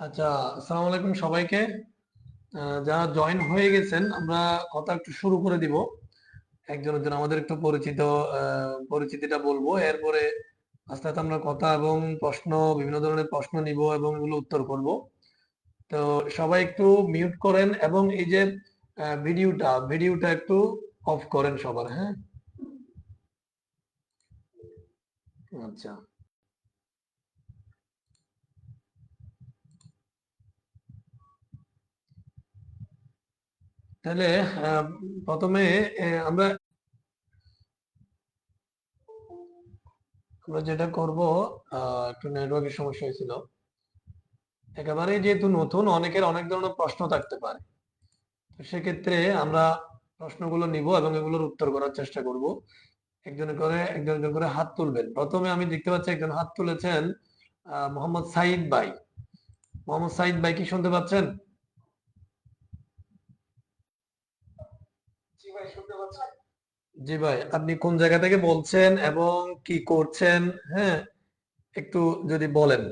আচ্ছা, আসসালামু আলাইকুম সবাইকে। যারা জয়েন হয়ে গেছেন, আমরা কথা একটু শুরু করে দিব। একজনের জন্য আমাদের একটু পরিচিতিটা বলবো, এরপরে আস্তে আস্তে আমরা কথা এবং প্রশ্ন, বিভিন্ন ধরনের প্রশ্ন নিব এবং এগুলো উত্তর করব। তো সবাই একটু মিউট করেন এবং এই যে ভিডিওটা একটু অফ করেন সবার, হ্যাঁ? আচ্ছা, তাহলে আহ, প্রথমে আমরা আমরা যেটা করব, একটু নেটওয়ার্কের সমস্যা হয়েছিল। একেবারে যেহেতু নতুন, অনেকের অনেক ধরনের প্রশ্ন থাকতে পারে। তো সেক্ষেত্রে আমরা প্রশ্নগুলো নিব এবং এগুলোর উত্তর করার চেষ্টা করব। একজন একজন করে হাত তুলবেন। প্রথমে আমি দেখতে পাচ্ছি একজন হাত তুলেছেন, মোহাম্মদ সাইদ ভাই। মোহাম্মদ সাইদ ভাই, কি শুনতে পাচ্ছেন? জি ভাই, আপনি কোন জায়গা থেকে বলছেন এবং কি করছেন? হ্যাঁ, একটু যদি বলেন।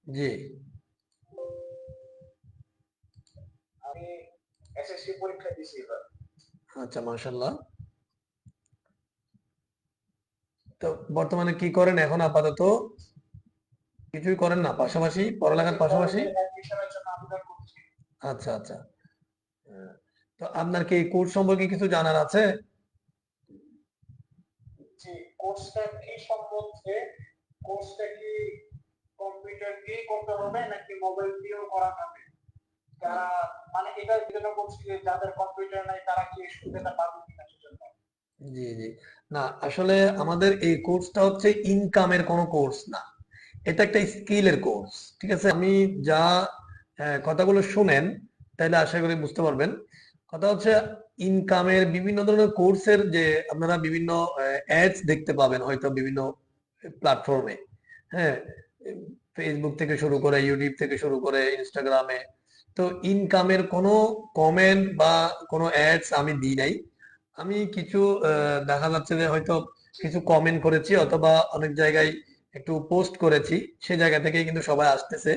জি। আচ্ছা, মাশাল্লাহ। তো বর্তমানে কি করেন এখন আপাতত? কিছুই করেন না, পাশাপাশি পড়ালেখার পাশাপাশি? আচ্ছা, আচ্ছা। হ্যাঁ। তো আপনার কি এই কোর্স সম্পর্কে কিছু জানার আছে? জি, জি। না, আসলে আমাদের এই কোর্সটা হচ্ছে ইনকামের কোনো কোর্স না। এটা একটা স্কিলের কোর্স। ঠিক আছে? আমি যা কথাগুলো শুনেন, তাইলে আশা করি বুঝতে পারবেন। কথা হচ্ছে ইনকামের বিভিন্ন ধরনের কোর্সের যে আপনারা বিভিন্ন অ্যাডস দেখতে পাবেন হয়তো বিভিন্ন প্ল্যাটফর্মে। হ্যাঁ? ফেসবুক থেকে শুরু করে, ইউটিউব থেকে শুরু করে, ইনস্টাগ্রামে। তো ইনকামের কোনো কমেন্ট বা কোনো অ্যাডস আমি দিই নাই। আমি কিছু দেখা যাচ্ছে যে হয়তো কিছু কমেন্ট করেছি অথবা অনেক জায়গায় একটু পোস্ট করেছি, সে জায়গা থেকেই কিন্তু সবাই আসতেছে।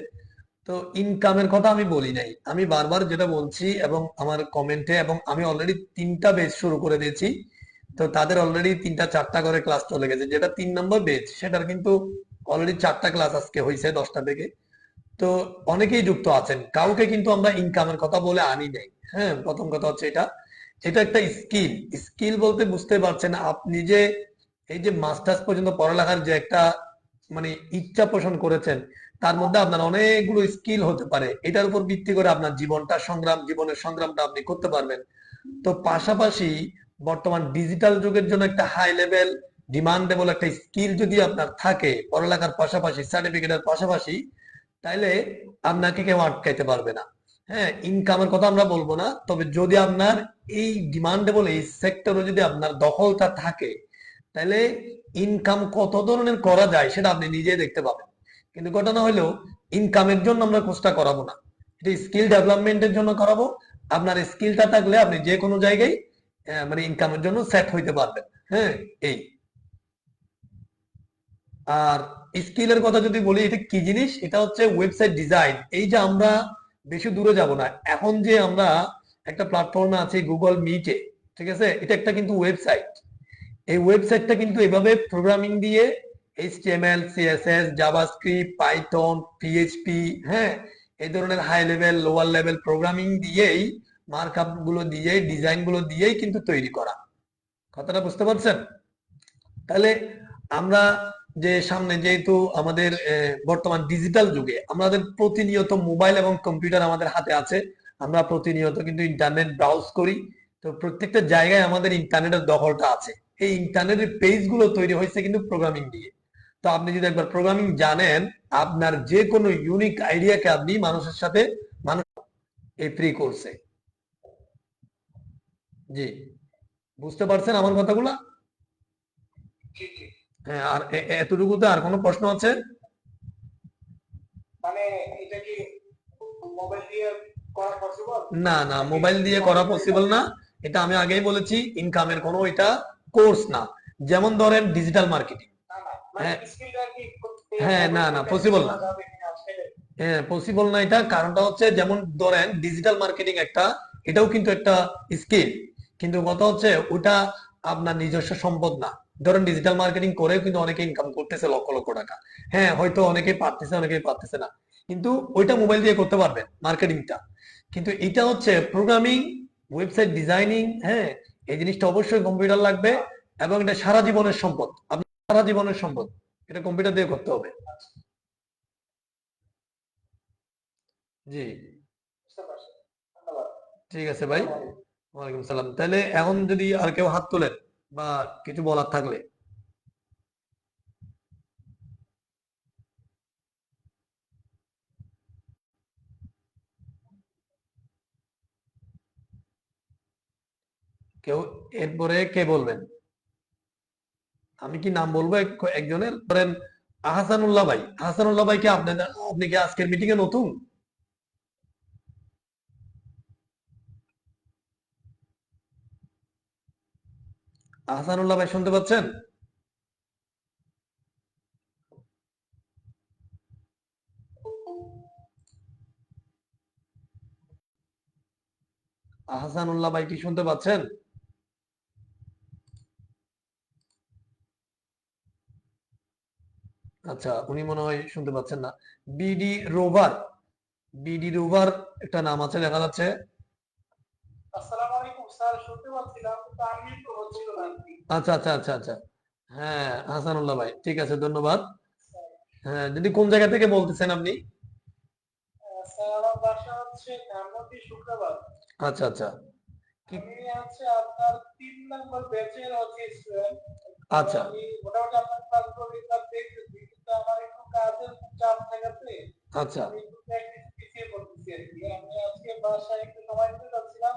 তো ইনকামের কথা আমি বলি নাই, আমি বারবার যেটা বলছি এবং আমার কমেন্টে, এবং আমি অলরেডি 3টা বেচ শুরু করে দিয়েছি। তো তাদের অলরেডি 3টা 4টা করে ক্লাস চলে গেছে, যেটা 3 নম্বর বেচ সেটার কিন্তু অলরেডি 4টা ক্লাস আজকে হয়েছে 10টা থেকে। তো অনেকেই যুক্ত আছেন, কাউকে কিন্তু আমরা ইনকামের কথা বলে আনি নাই। হ্যাঁ, প্রথম কথা হচ্ছে এটা। এটা একটা স্কিল। স্কিল বলতে বুঝতে পারছেন আপনি যে এই যে মাস্টার্স পর্যন্ত পড়ালেখার যে একটা মানে ইচ্ছা পোষণ করেছেন, তার মধ্যে আপনার অনেকগুলো স্কিল হতে পারে, এটার উপর ভিত্তি করে আপনার জীবনের সংগ্রামটা আপনি করতে পারবেন। তো পাশাপাশি বর্তমান ডিজিটাল যুগের জন্য একটা হাই লেভেল ডিমান্ডেবল একটা স্কিল যদি আপনার থাকে পড়ালেখার পাশাপাশি, সার্টিফিকেটের পাশাপাশি, তাইলে আপনাকে কেউ আটকাইতে পারবে না। হ্যাঁ, ইনকামের কথা আমরা বলবো না, তবে যদি আপনার এই ডিমান্ডেবল এই সেক্টরে যদি আপনার দখলটা থাকে, তাহলে ইনকাম কত ধরনের করা যায় সেটা আপনি নিজেই দেখতে পাবেন। কিন্তু ঘটনা হলো, ইনকামের জন্য আমরা কোর্সটা করাবো না, এটা স্কিল ডেভেলপমেন্টের জন্য করাবো। আপনার স্কিলটা থাকলে আপনি যে কোনো জায়গায় মানে ইনকামের জন্য সেট হইতে পারবেন। হ্যাঁ, এই। আর স্কিলের কথা যদি বলি, এটা কি জিনিস, এটা হচ্ছে ওয়েবসাইট ডিজাইন। এই যে আমরা বেশি দূরে যাব না, এখন যে আমরা একটা প্ল্যাটফর্মে আছি গুগল মিটে, ঠিক আছে, এটা একটা কিন্তু ওয়েবসাইট। এই ওয়েবসাইটটা কিন্তু এভাবে প্রোগ্রামিং দিয়ে HTML, CSS, JavaScript, Python, PHP, হ্যাঁ, এই ধরনের high level lower level programming দিয়েই, মার্কআপ গুলো দিয়ে, ডিজাইন গুলো দিয়েই কিন্তু তৈরি করা। কথাটা বুঝতে পারছেন? তাহলে আমরা যে সামনে যেহেতু আমাদের বর্তমান ডিজিটাল যুগে আমাদের প্রতিনিয়ত মোবাইল এবং কম্পিউটার আমাদের হাতে আছে, আমরা প্রতিনিয়ত কিন্তু ইন্টারনেট ব্রাউজ করি। তো প্রত্যেকটা জায়গায় আমাদের ইন্টারনেটের দখলটা আছে। এই ইন্টারনেটের পেজ গুলো তৈরি হয়েছে কিন্তু প্রোগ্রামিং দিয়ে। তো আপনি যদি একবার প্রোগ্রামিং জানেন, আপনার যে কোনো ইউনিক আইডিয়াকে আপনি মানুষের সাথে, মানুষ এই ফ্রি কোর্সে। জি, বুঝতে পারছেন আমার কথাগুলা? হ্যাঁ, আর এতটুকুতে আর কোনো প্রশ্ন আছে? না, না, মোবাইল দিয়ে করা পসিবল না। এটা আমি আগেই বলেছি, ইনকামের কোনো এটা কোর্স না। যেমন ধরেন ডিজিটাল মার্কেটিং। হ্যাঁ, হ্যাঁ, না না পসিবল না। হ্যাঁ, পসিবল না এটা। কারণটা হচ্ছে যেমন ধরেন ডিজিটাল মার্কেটিং একটা, এটাও কিন্তু একটা স্কিল, কিন্তু কথা হচ্ছে ওটা আপনার নিজস্ব সম্পদ না। ধরেন ডিজিটাল মার্কেটিং করেও কিন্তু অনেকে ইনকাম করতেছে লক্ষ লক্ষ টাকা। হ্যাঁ, হয়তো অনেকেই পারতেছে, অনেকেই পারতেছে না, কিন্তু ওইটা মোবাইল দিয়ে করতে পারবেন মার্কেটিংটা। কিন্তু এটা হচ্ছে প্রোগ্রামিং, ওয়েবসাইট ডিজাইনিং, হ্যাঁ, এই জিনিসটা অবশ্যই কম্পিউটার লাগবে, এবং এটা সারা জীবনের সম্পদ, আপনার সারা জীবনের সম্পদ, এটা কম্পিউটার দিয়ে করতে হবে। জি, ঠিক আছে ভাই। ওয়ালাইকুম সালাম। তাহলে এখন যদি আর কেউ হাত তোলেন বা কিছু বলার থাকলে। কেউ? এরপরে কে বলবেন? আমি কি নাম বলবো একজনের? ধরেন আহসানুল্লাহ ভাই। আহসানুল্লাহ ভাই কি আপনাদের, আপনি কি আজকের মিটিং এ নতুন? আহসানুল্লাহ ভাই শুনতে পাচ্ছেন? আহসানুল্লাহ ভাই কি শুনতে পাচ্ছেন? আচ্ছা, উনি মনে হয় শুনতে পাচ্ছেন না। বিডি রোভার, বিডি রোভার একটা নাম আছে দেখা যাচ্ছে। আসসালামু আলাইকুম স্যার, শুনতে পাচ্ছিলাম কিন্তু আনমিউট তো হচ্ছিল না। আচ্ছা আচ্ছা আচ্ছা আচ্ছা। হ্যাঁ, হাসানুল্লাহ ভাই, ঠিক আছে, ধন্যবাদ। হ্যাঁ, যদি কোন জায়গা থেকে বলতেছেন আপনি? স্যার আমার বাসা হচ্ছে ধানমন্ডি শুক্রবার। আচ্ছা আচ্ছা। আমি হচ্ছে আপনার 3 নম্বর ব্যাচের হচ্ছে স্টুডেন্ট। আচ্ছা, আমি মোটামুটি আপনার ক্লাসগুলো রেগুলার দেখতেছি, কিন্তু আমার একটু কাজের খুব চাপ থাকাতে আচ্ছা আমি একটু প্র্যাকটিস পিছিয়ে পড়তেছি আর কি। আমি আজকে বাসায় একটু সময় দিতে চাচ্ছিলাম,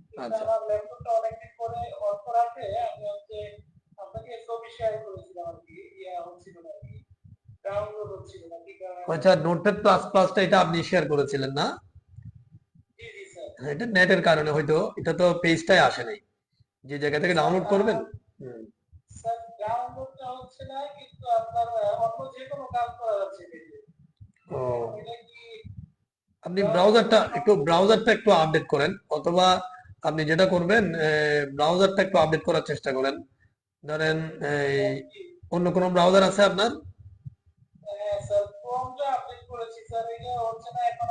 কিন্তু আচ্ছা আমার ল্যাপটপটা অনেকদিন পরে অন করাতে আমি হচ্ছে আপনাকে ছবি শেয়ার করেছিলাম আর কি, ইয়া হচ্ছিল না আর কি, ডাউনলোড হচ্ছিল না কি কারণে। আচ্ছা, নোটপ্যাড প্লাস প্লাসটা এটা আপনি শেয়ার করেছিলেন না? জি জি স্যার। হ্যাঁ, এটা নেটের কারণে হয়তো, এটা তো পেজটাই আসে নাই, যে জায়গা থেকে ডাউনলোড করবেন। হুম। স্যার ডাউনলোডটা হচ্ছে না, কিন্তু আপনার অন্য যে কোনো কাজ করা যাচ্ছে পেজে। ও, এটা কি আপনি ব্রাউজারটা একটু আপডেট করেন, অথবা আপনি যেটা করবেন ব্রাউজারটা একটু আপডেট করার চেষ্টা করেন। ধরেন এই অন্য কোনো ব্রাউজার আছে আপনার? হ্যাঁ স্যার, ক্রোমটা আপডেট করেছি স্যার, এটা হচ্ছে না এখন।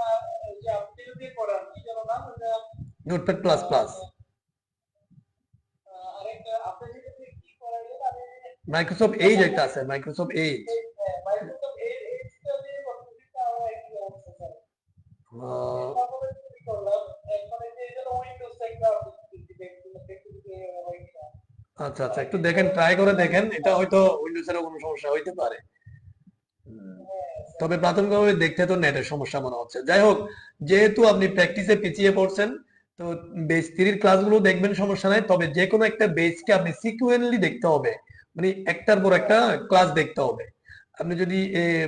এই যে আপনি যদি করেন কি যেন নাম এটা, নোটপ্যাড প্লাস প্লাস, আরেকটা আপনি যদি কি করেন মাইক্রোসফট এজ একটা আছে, মাইক্রোসফট এজ। মাইক্রোসফট এজ টা দিয়ে করতেছি, তাও একই অবস্থা স্যার। এটা বলে কি করলাম, এখন এই যে এটা উইন্ডোজ একটা আপডেট দেখতে হয় কিনা। আচ্ছা আচ্ছা, একটু দেখেন, ট্রাই করে দেখেন, এটা হয়তো উইন্ডোজেরও কোনো সমস্যা হইতে পারে। তবে প্রাথমিকভাবে দেখতে তো নেটের সমস্যা মনে হচ্ছে। যাই হোক, যেহেতু আপনি প্র্যাকটিসে পিছিয়ে পড়ছেন, তো বেস 3 ক্লাসগুলো দেখবেন, সমস্যা নাই। তবে যে কোনো একটা বেসকে আপনি সিকুয়েন্টলি দেখতে হবে, মানে একটার পর একটা ক্লাস দেখতে হবে। আপনি যদি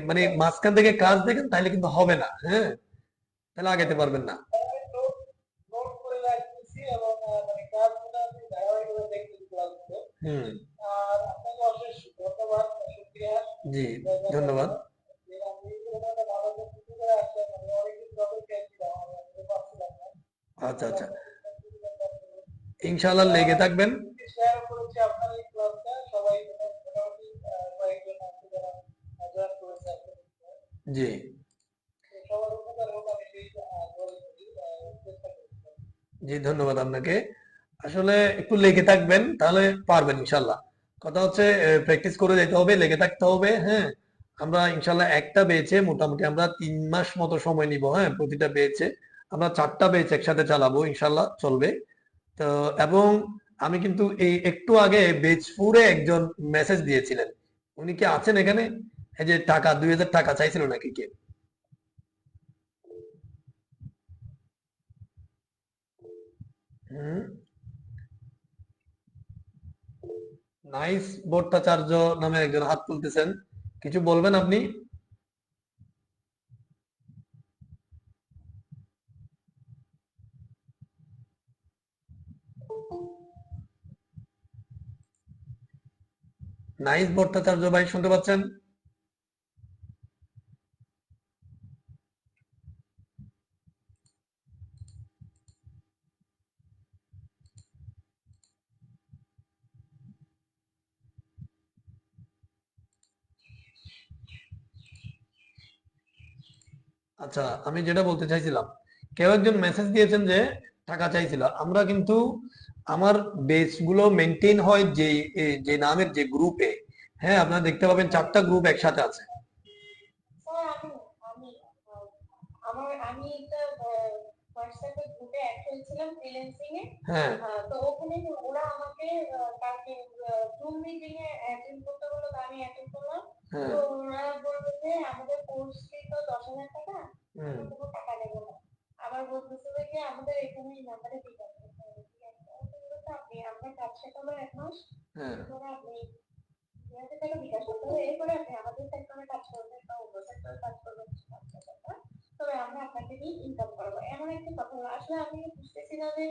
মানে মাঝখান থেকে ক্লাস দেখেন তাহলে কিন্তু হবে না, হ্যাঁ, তাহলে আগাইতে পারবেন না। হুম। জি, ধন্যবাদ। আচ্ছা আচ্ছা, ইনশাআল্লাহ লেগে থাকবেন। জি জি, ধন্যবাদ আপনাকে। আসলে একটু লেগে থাকবেন, তাহলে পারবেন ইনশাল্লাহ। কথা হচ্ছে প্র্যাকটিস করে যেতে হবে, লেগে থাকতে হবে, হ্যাঁ। আমরা ইনশাল্লাহ একটা বেচে মোটামুটি আমরা 3 মাস মতো সময় নিব, হ্যাঁ, প্রতিটা বেচে আমরা 4টা বেচ একসাথে চালাবো, ইনশাল্লাহ চলবে। তো এবং আমি কিন্তু এই একটু আগে বেচপুরে একজন মেসেজ দিয়েছিলেন, উনি কি আছেন এখানে? এই যে টাকা 2000 টাকা চাইছিল নাকি কে? হুম। নাইস ভট্টাচার্য নামে একজন হাত তুলতেছেন, কিছু বলবেন আপনি? নাইস ভট্টাচার্য ভাই, শুনতে পাচ্ছেন? আচ্ছা, আমি যেটা বলতে চাইছিলাম, কেউ একজন মেসেজ দিয়েছেন যে টাকা চাইছিল। আমরা কিন্তু আমার বেস গুলো মেনটেন হয় যে নামের যে গ্রুপে। হ্যাঁ, আপনারা দেখতে পাবেন 4টা গ্রুপ একসাথে আছে। স্যার আমি একটা হোয়াটসঅ্যাপে গ্রুপে অ্যাড হয়েছিলাম ফ্রিল্যান্সিং এ। হ্যাঁ তো ওখানে ওরা আমাকে কালকে জুম মিটিং এ অ্যাটেন্ড করতে বললো, তো আমি অ্যাটেন্ড করলাম। হ্যাঁ। তো ওরা বললো যে আমাদের কোর্স ফি তো 10,000 টাকা, হুম। আমরা কোনো টাকা নেবো না। আবার বলতেছে যে আমাদের এখানে এই নাম্বারে দিতে হবে। আপনি আপনার কাজ শেষ হলো 1 মাস, হ্যাঁ। এরপরে আপনি 2,000 টাকা বিকাশ করতে হবে, এরপরে আপনি আমাদের সেক্টরে কাজ করবেন বা অন্য সেক্টরে কাজ করবেন, তবে আমরা আপনাকে দিয়ে ইনকাম করবো, এমন একটা কথা হলো। আসলে আমি বুঝতেছি না যে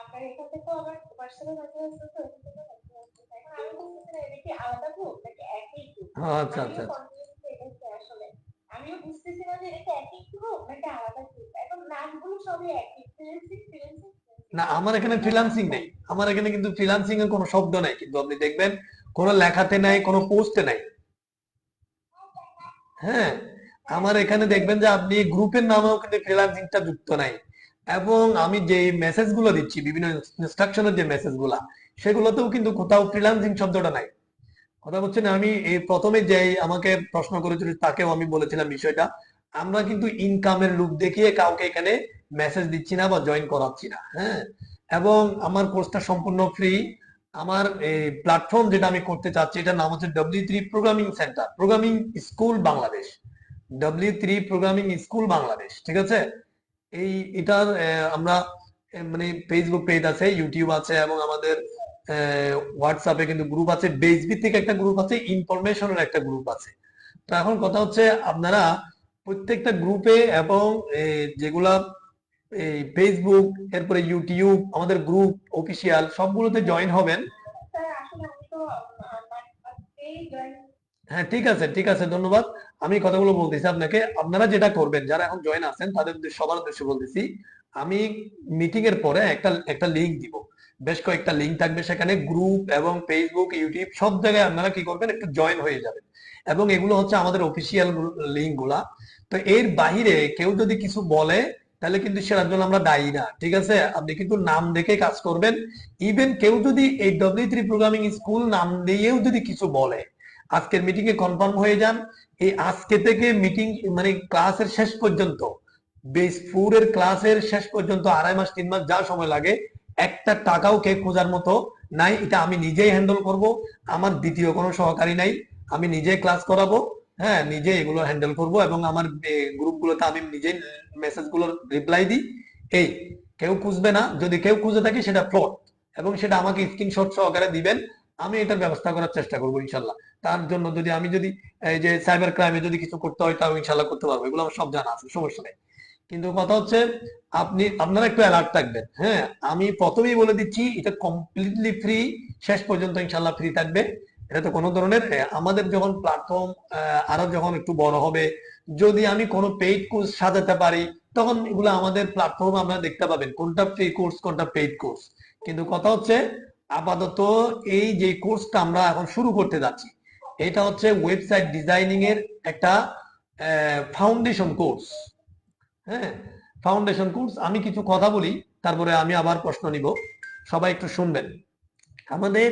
আপনার এখান থেকে আবার পার্সোনাল মেসেজ আসছে, তো এখান থেকে মেসেজ আসছে, এখন আমি বুঝতেছি না এটা কি আলাদা গ্রুপ নাকি একই গ্রুপ। আচ্ছা আমিও আচ্ছা। কনফিউজ হয়ে গেছি আসলে। আমিও বুঝতেছি না যে এটা কি একই গ্রুপ নাকি আলাদা গ্রুপ। এখন নামগুলো সবই একই, ফ্রিল্যান্সিং ফ্রিল্যান্সিং ফ্রিল্যান্সিং। না, আমার এখানে ফ্রিল্যান্সিং নেই। আমার এখানে কিন্তু ফ্রিল্যান্সিং এর কোনো শব্দ নাই, কিন্তু আপনি দেখবেন কোনো লেখাতে নাই, কোনো পোস্টে নাই। হ্যাঁ, আমার এখানে দেখবেন যে আপনি গ্রুপের নামেও কিন্তু ফ্রিল্যান্সিংটা যুক্ত নাই। এবং আমি যে মেসেজ গুলো দিচ্ছি, বিভিন্ন ইনস্ট্রাকশনের যে মেসেজ গুলা, সেগুলোতেও কিন্তু কোথাও ফ্রিল্যান্সিং শব্দটা নাই। কথা বলছেন, আমি এই প্রথমে যে আমাকে প্রশ্ন করেছিল তাকেও আমি বলেছিলাম বিষয়টা। আমরা কিন্তু ইনকামের লুক দেখিয়ে কাউকে এখানে মেসেজ দিচ্ছি না বা জয়েন করাচ্ছি না। হ্যাঁ, এবং আমার কোর্সটা সম্পূর্ণ ফ্রি। আমার এই প্ল্যাটফর্ম যেটা আমি করতে চাচ্ছি, এটার নাম হচ্ছে W3 programming centre, programming school Bangladesh. W3 programming school Bangladesh, ঠিক আছে? এটার আমরা মানে ফেসবুক পেজ আছে, ইউটিউব আছে, এবং আমাদের হোয়াটসঅ্যাপে কিন্তু গ্রুপ আছে, বেস ভিত্তিক একটা গ্রুপ আছে, ইনফরমেশনের একটা গ্রুপ আছে। তো এখন কথা হচ্ছে, আপনারা প্রত্যেকটা গ্রুপে এবং যেগুলা এই ফেসবুক, এরপরে ইউটিউব, আমাদের গ্রুপ অফিসিয়াল সবগুলোতে জয়েন হবেন। স্যার আসলে আমি তো আজকেই জয়েন। হ্যাঁ, ঠিক আছে ঠিক আছে, ধন্যবাদ। আমি কথাগুলো বলতেছি আপনাকে। আপনারা যেটা করবেন, যারা এখন জয়েন আছেন তাদের সবার উদ্দেশ্যে বলতেছি, আমি মিটিং এর পরে একটা একটা লিংক দিব। বেশ কয়েকটা লিংক থাকবে সেখানে, গ্রুপ এবং ফেসবুক, ইউটিউব সব জায়গায় আপনারা কি করবেন, একটু জয়েন হয়ে যাবেন। এবং এগুলো হচ্ছে আমাদের অফিসিয়াল লিংক গুলা। তো এর বাহিরে কেউ যদি কিছু বলে, তাহলে কিন্তু সেটার জন্য আমরা দায়ী না, ঠিক আছে? আপনি কিন্তু নাম দেখে কাজ করবেন। ইভেন কেউ যদি এই W3 প্রোগ্রামিং স্কুল নাম দিয়েও যদি কিছু বলে, আজকের মিটিং এ কনফার্ম হয়ে যান। এই আজকে থেকে মিটিং মানে ক্লাসের শেষ পর্যন্ত, বেস 4 এর ক্লাসের শেষ পর্যন্ত 2.5 মাস 3 মাস যা সময় লাগে, একটা টাকাও কে খোঁজার মতো নাই। এটা আমি নিজেই হ্যান্ডেল করব। আমার দ্বিতীয় কোনো সহকারী নাই, আমি নিজে ক্লাস করাবো। হ্যাঁ, নিজে এগুলো হ্যান্ডেল করব, এবং আমার গ্রুপগুলোতে আমি নিজেই মেসেজ গুলোর রিপ্লাই দিই। এই কেউ খুঁজবে না, যদি কেউ খুঁজে থাকে সেটা ফ্রড, এবং সেটা আমাকে স্ক্রিনশট সহকারে দিবেন। আমি এটার ব্যবস্থা করার চেষ্টা করবো ইনশাল্লাহ। তার জন্য যদি এই যে সাইবার ক্রাইমে যদি কিছু করতে হয়, তাও ইনশাল্লাহ করতে পারবো, এগুলো আমার সব জানা আছে, সমস্যা নেই। কিন্তু কথা হচ্ছে, আপনারা একটু অ্যালার্ট থাকবেন। হ্যাঁ, আমি প্রথমেই বলে দিচ্ছি, এটা কমপ্লিটলি ফ্রি, শেষ পর্যন্ত ইনশাল্লাহ ফ্রি থাকবে। এটা তো কোনো ধরনের আমাদের যখন প্ল্যাটফর্ম আরো যখন একটু বড় হবে, যদি আমি কোনো পেইড কোর্স সাজাতে পারি, তখন এগুলো আমাদের প্ল্যাটফর্মে আপনারা দেখতে পাবেন কোনটা ফ্রি কোর্স কোনটা পেইড কোর্স। কিন্তু কথা হচ্ছে, আপাতত এই যে কোর্সটা আমরা এখন শুরু করতে যাচ্ছি, এটা হচ্ছে ওয়েবসাইট ডিজাইনিং এর একটা ফাউন্ডেশন কোর্স। হ্যাঁ, ফাউন্ডেশন কোর্স। আমি কিছু কথা বলি, তারপরে আমি আবার প্রশ্ন নিব। সবাই একটু শুনবেন। আমাদের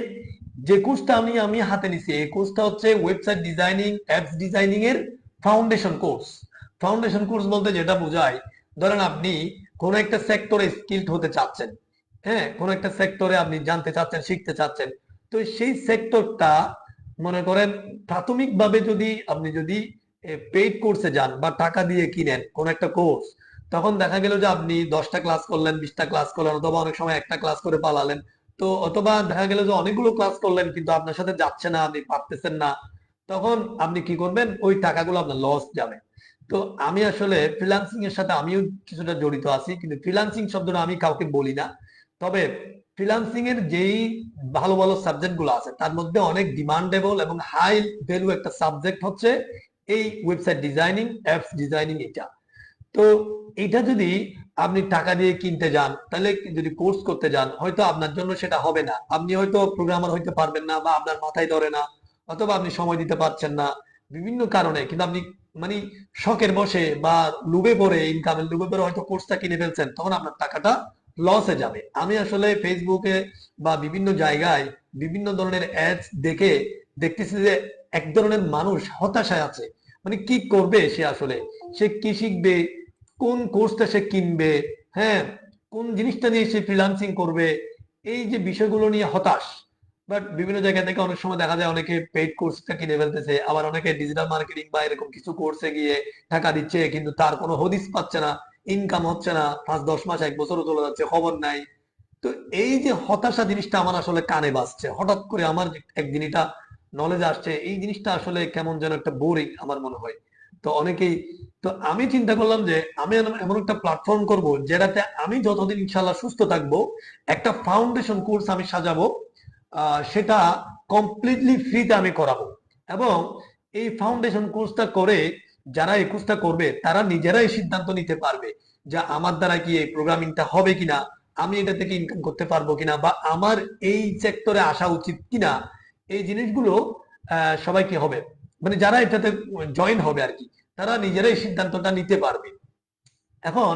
যে কোর্সটা আমি হাতে নিছি, এই কোর্সটা হচ্ছে ওয়েবসাইট ডিজাইনিং, অ্যাপস ডিজাইনিং এর ফাউন্ডেশন কোর্স। ফাউন্ডেশন কোর্স বলতে যেটা বোঝায়, ধরেন আপনি কোন একটা সেক্টরে স্কিলড হতে চাচ্ছেন। হ্যাঁ, কোন একটা সেক্টরে আপনি জানতে চাচ্ছেন, শিখতে চাচ্ছেন। তো সেই সেক্টরটা, মনে করেন প্রাথমিকভাবে আপনি যদি পেইড কোর্সে যান বা টাকা দিয়ে কিনেন কোন একটা কোর্স, তখন দেখা গেল যে আপনি 10টা ক্লাস করলেন, 20টা ক্লাস করলেন, অথবা অনেক সময় একটা ক্লাস করে পালালেন। তো অথবা দেখা গেল যে অনেকগুলো ক্লাস করলেন কিন্তু আপনার সাথে যাচ্ছে না, আপনি পারতেছেন না। তখন আপনি কি করবেন, ওই টাকাগুলো আপনার লস যাবে। তো আমি আসলে ফ্রিল্যান্সিং এর সাথে আমিও কিছুটা জড়িত আছি, কিন্তু ফ্রিল্যান্সিং শব্দটা আমি কাউকে বলি না। তবে ফ্রিল্যান্সিং এর যেই ভালো ভালো সাবজেক্ট গুলো আছে তার মধ্যে অনেক ডিমান্ডেবল এবং হাই ভ্যালু একটা সাবজেক্ট হচ্ছে এই ওয়েবসাইট ডিজাইনিং, অ্যাপস ডিজাইনিং। এটা তো এটা যদি আপনি টাকা দিয়ে কিনতে যান, তাহলে যদি কোর্স করতে যান, হয়তো আপনার জন্য সেটা হবে না। আপনি হয়তো প্রোগ্রামার হইতে পারবেন না, বা আপনার মাথায় ধরে না, অথবা আপনি সময় দিতে পারছেন না বিভিন্ন কারণে। কিন্তু আপনি মানে শখের বসে বা লোভে পড়ে, ইনকামের লোভে পড়ে হয়তো কোর্সটা কিনে ফেলছেন, তখন আপনার টাকাটা লসে যাবে। আমি আসলে ফেসবুকে বা বিভিন্ন জায়গায় বিভিন্ন ধরনের অ্যাডস দেখে দেখতেছি যে এক ধরনের মানুষ হতাশায় আছে। মানে কি করবে সে, আসলে সে কি শিখবে, কোন কোর্সটা সে কিনবে, হ্যাঁ, কোন জিনিসটা নিয়ে সে ফ্রিল্যান্সিং করবে, এই যে বিষয়গুলো নিয়ে হতাশ। বাট বিভিন্ন জায়গা থেকে অনেক সময় দেখা যায় অনেকে পেইড কোর্সটা কিনে ফেলতেছে, আবার অনেকে ডিজিটাল মার্কেটিং বা এরকম কিছু কোর্সে গিয়ে টাকা দিচ্ছে, কিন্তু তার কোনো হদিস পাচ্ছে না, ইনকাম হচ্ছে না, 5-10 মাস 1 বছরও চলে যাচ্ছে, খবর নাই। তো এই যে হতাশা জিনিসটা আমার আসলে কানে বাজছে, হঠাৎ করে আমার একদিন এটা নলেজ আসছে, এই জিনিসটা আসলে কেমন যেন একটা বোরিং আমার মনে হয়। তো অনেকেই, তো আমি চিন্তা করলাম যে আমি এমন একটা প্ল্যাটফর্ম করব যেটাতে আমি যতদিন ইনশাল্লাহ সুস্থ থাকবো একটা ফাউন্ডেশন কোর্স আমি সাজাবো, সেটা কমপ্লিটলি ফ্রিতে আমি করাবো। এবং এই ফাউন্ডেশন কোর্সটা করে যারা এই কোর্সটা করবে তারা নিজেরাই সিদ্ধান্ত নিতে পারবে যে আমার দ্বারা কি এই প্রোগ্রামিংটা হবে কিনা, আমি এটা থেকে ইনকাম করতে পারবো কিনা, বা আমার এই সেক্টরে আসা উচিত কিনা। এই জিনিসগুলো সবাই কি হবে, মানে যারা এটাতে জয়েন হবে আর কি, তারা নিজেরাই সিদ্ধান্তটা নিতে পারবে। এখন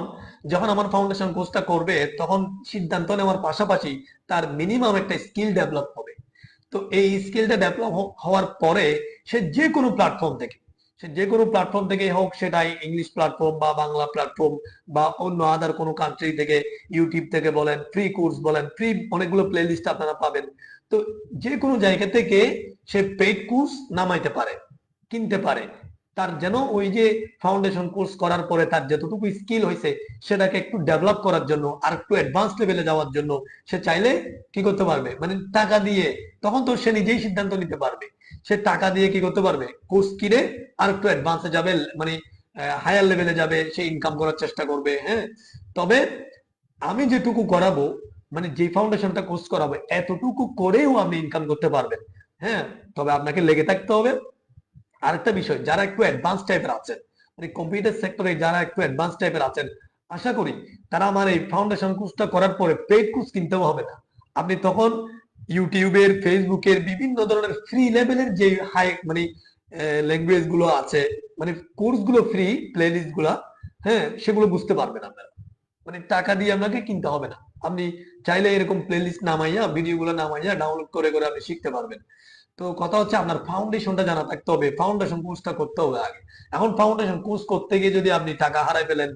যখন আমার ফাউন্ডেশন কোর্সটা করবে, তখন সিদ্ধান্ত নেওয়ার পাশাপাশি তার মিনিমাম একটা স্কিল ডেভেলপ হবে। তো এই স্কিলটা ডেভেলপ হওয়ার পরে সে যে কোনো প্ল্যাটফর্ম থেকে, সে যে কোনো প্ল্যাটফর্ম থেকে হোক, সেটা ইংলিশ প্ল্যাটফর্ম বা বাংলা প্ল্যাটফর্ম বা অন্য আদার কোনো কান্ট্রি থেকে, ইউটিউব থেকে বলেন, ফ্রি কোর্স বলেন, ফ্রি অনেকগুলো প্লে লিস্ট আপনারা পাবেন। তো যে কোনো জায়গা থেকে সে পেইড কোর্স নামাইতে পারে, কিনতে পারে। তার যেন ওই যে ফাউন্ডেশন কোর্স করার পরে তার যতটুকু স্কিল হয়েছে সেটাকে একটু ডেভেলপ করার জন্য, আর একটু অ্যাডভান্স লেভেলে যাওয়ার জন্য সে চাইলে কি করতে পারবে, মানে টাকা দিয়ে, তখন তো সে নিজেই সিদ্ধান্ত নিতে পারবে। সে টাকা দিয়ে কি করতে পারবে, কোর্স কিনে আর একটু অ্যাডভান্সে যাবে, মানে হায়ার লেভেলে যাবে, সে ইনকাম করার চেষ্টা করবে। হ্যাঁ, তবে আমি যেটুকু করাবো, মানে যে ফাউন্ডেশনটা কোর্স করাবো, এতটুকু করেও আপনি ইনকাম করতে পারবেন। হ্যাঁ, তবে আপনাকে লেগে থাকতে হবে। আরেকটা বিষয়, যারা একটু অ্যাডভান্স টাইপের আছেন, মানে কম্পিউটার সেক্টরে যারা একটু অ্যাডভান্স টাইপের আছেন, আশা করি তারা আমার এই ফাউন্ডেশন কোর্সটা করার পরে পেইড কোর্স কিনতেও হবে না। আপনি তখন ইউটিউবের, ফেসবুকের বিভিন্ন ধরনের ফ্রি লেভেলের যে হাই মানে ল্যাঙ্গুয়েজ গুলো আছে, মানে কোর্স গুলো ফ্রি, প্লে লিস্ট গুলা, হ্যাঁ, সেগুলো বুঝতে পারবেন আপনারা। মানে টাকা দিয়ে আপনাকে কিনতে হবে না। আপনি চাইলে এরকম প্লে লিস্ট নামাইয়া, ভিডিও গুলো নামাইয়া ডাউনলোড করে করে আপনি শিখতে পারবেন। তো কথা হচ্ছে আপনার ফাউন্ডেশনটা জানা থাকতে হবে, ফাউন্ডেশন কোর্সটা করতে হবে আগে। এখন ফাউন্ডেশন কোর্স করতে গিয়ে যদি আপনি টাকা হারাই ফেলেন,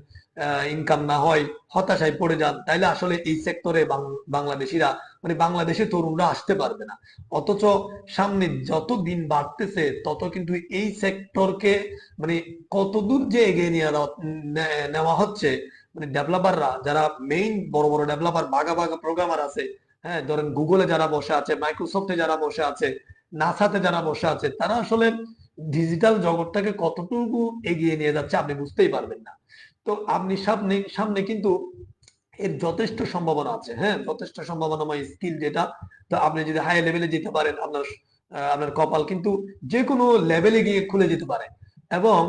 ইনকাম না হয়, হতাশায় পড়ে যান, তাইলে আসলে এই সেক্টরে বাংলাদেশিরা, মানে বাংলাদেশে তরুণরা আসতে পারবে না। অথচ সামনে যত দিন বাড়তেছে তত কিন্তু এই সেক্টরকে মানে কতদূর যে এগিয়ে নিয়ে নেওয়া হচ্ছে। মানে ডেভেলপাররা যারা মেইন বড় বড় ডেভেলপার, বাগা বাগা প্রোগ্রামার আছে, হ্যাঁ, ধরেন গুগলে যারা বসে আছে, মাইক্রোসফটে যারা বসে আছে, নাসাতে যারা বসে আছে, তারা আসলে ডিজিটাল জগৎটাকে কতটুকু এগিয়ে নিয়ে যাচ্ছে আপনি বুঝতেই পারবেন না। তো আপনি সামনে সামনে কিন্তু এর যথেষ্ট সম্ভাবনা আছে। হ্যাঁ, যথেষ্ট সম্ভাবনাময় স্কিল যেটা, তো আপনি যদি হাই লেভেলে যেতে পারেন, আপনার কপাল কিন্তু যে কোনো লেভেলে গিয়ে খুলে যেতে পারে। এবং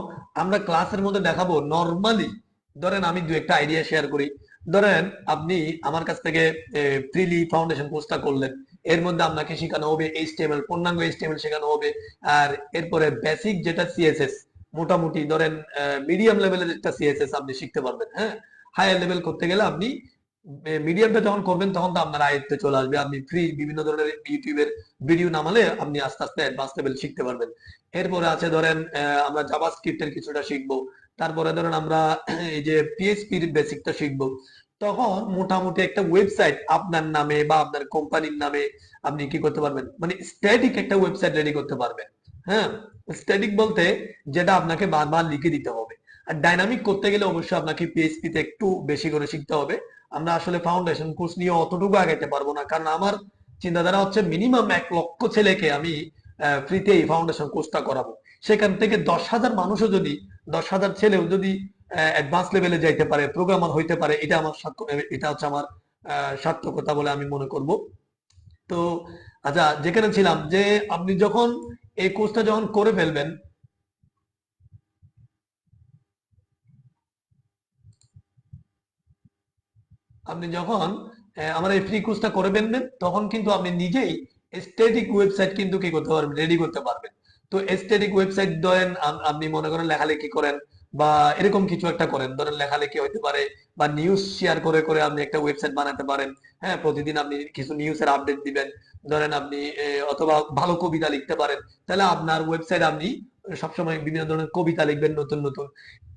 আমরা ক্লাসের মধ্যে দেখাবো নর্মালি, ধরেন আমি দু একটা আইডিয়া শেয়ার করি। ধরেন আপনি আমার কাছ থেকে ফ্রিলি ফাউন্ডেশন কোর্সটা করলেন, এর মধ্যে আপনাকে শেখানো হবে এইচটিএমএল, পূর্ণাঙ্গ এইচটিএমএল শেখানো হবে। আর এরপরে বেসিক যেটা সিএসএস, মোটামুটি ধরেন মিডিয়াম লেভেলের একটা সিএসএস আপনি শিখতে পারবেন। হ্যাঁ, হায়ার লেভেল করতে গেলে আপনি মিডিয়ামটা যখন করবেন তখন তো আপনার আয়ত্তে চলে আসবে, আপনি ফ্রি বিভিন্ন ধরনের ইউটিউবের ভিডিও নামালে আপনি আস্তে আস্তে অ্যাডভান্স লেভেল শিখতে পারবেন। এরপরে আছে ধরেন আমরা জাভাস্ক্রিপ্টের কিছুটা শিখবো। তারপরে ধরেন আমরা এই যে পিএইচপির বেসিকটা শিখবো। তখন মোটামুটি একটা ওয়েবসাইট আপনার নামে বা আপনার কোম্পানির নামে আপনি কি করতে পারবেন, মানে স্ট্যাটিক একটা ওয়েবসাইট রেডি করতে পারবেন। হ্যাঁ, স্ট্যাটিক বলতে যেটা আপনাকে বারবার লিখে দিতে হবে। আর ডাইনামিক করতে গেলে অবশ্যই আপনাকে পিএইচপি তে একটু বেশি করে শিখতে হবে। আমরা আসলে ফাউন্ডেশন কোর্স নিয়ে অতটুকু আগাইতে পারবো না, কারণ আমার চিন্তাধারা হচ্ছে মিনিমাম 1 লক্ষ ছেলেকে আমি ফ্রিতে এই ফাউন্ডেশন কোর্সটা করাবো। সেখান থেকে 10,000 মানুষও যদি, 10,000 ছেলেও যদি অ্যাডভান্স লেভেলে যাইতে পারে, প্রোগ্রামার হইতে পারে, এটা আমার এটা হচ্ছে আমার সার্থকতা বলে আমি মনে করব। তো আচ্ছা, যেখানে ছিলাম যে আপনি যখন এই কোর্সটা যখন করে ফেলবেন, আপনি যখন আমার এই ফ্রি কোর্সটা করে ফেলবেন, তখন কিন্তু আপনি নিজেই স্ট্যাটিক ওয়েবসাইট কিন্তু কি করতে পারবেন, রেডি করতে পারবেন। তো স্ট্যাটিক ওয়েবসাইট ধরেন আপনি মনে করেন লেখালেখি করেন বা এরকম কিছু একটা করেন, ধরেন লেখালেখি হইতে পারে বা নিউজ শেয়ার করে করে আপনি একটা ওয়েবসাইট বানাতে পারেন। হ্যাঁ, প্রতিদিন আপনি কিছু নিউজের আপডেট দিবেন। ধরেন আপনি অথবা ভালো কবিতা লিখতে পারেন, তাহলে আপনার ওয়েবসাইট আপনি সবসময় বিভিন্ন ধরনের কবিতা লিখবেন নতুন নতুন।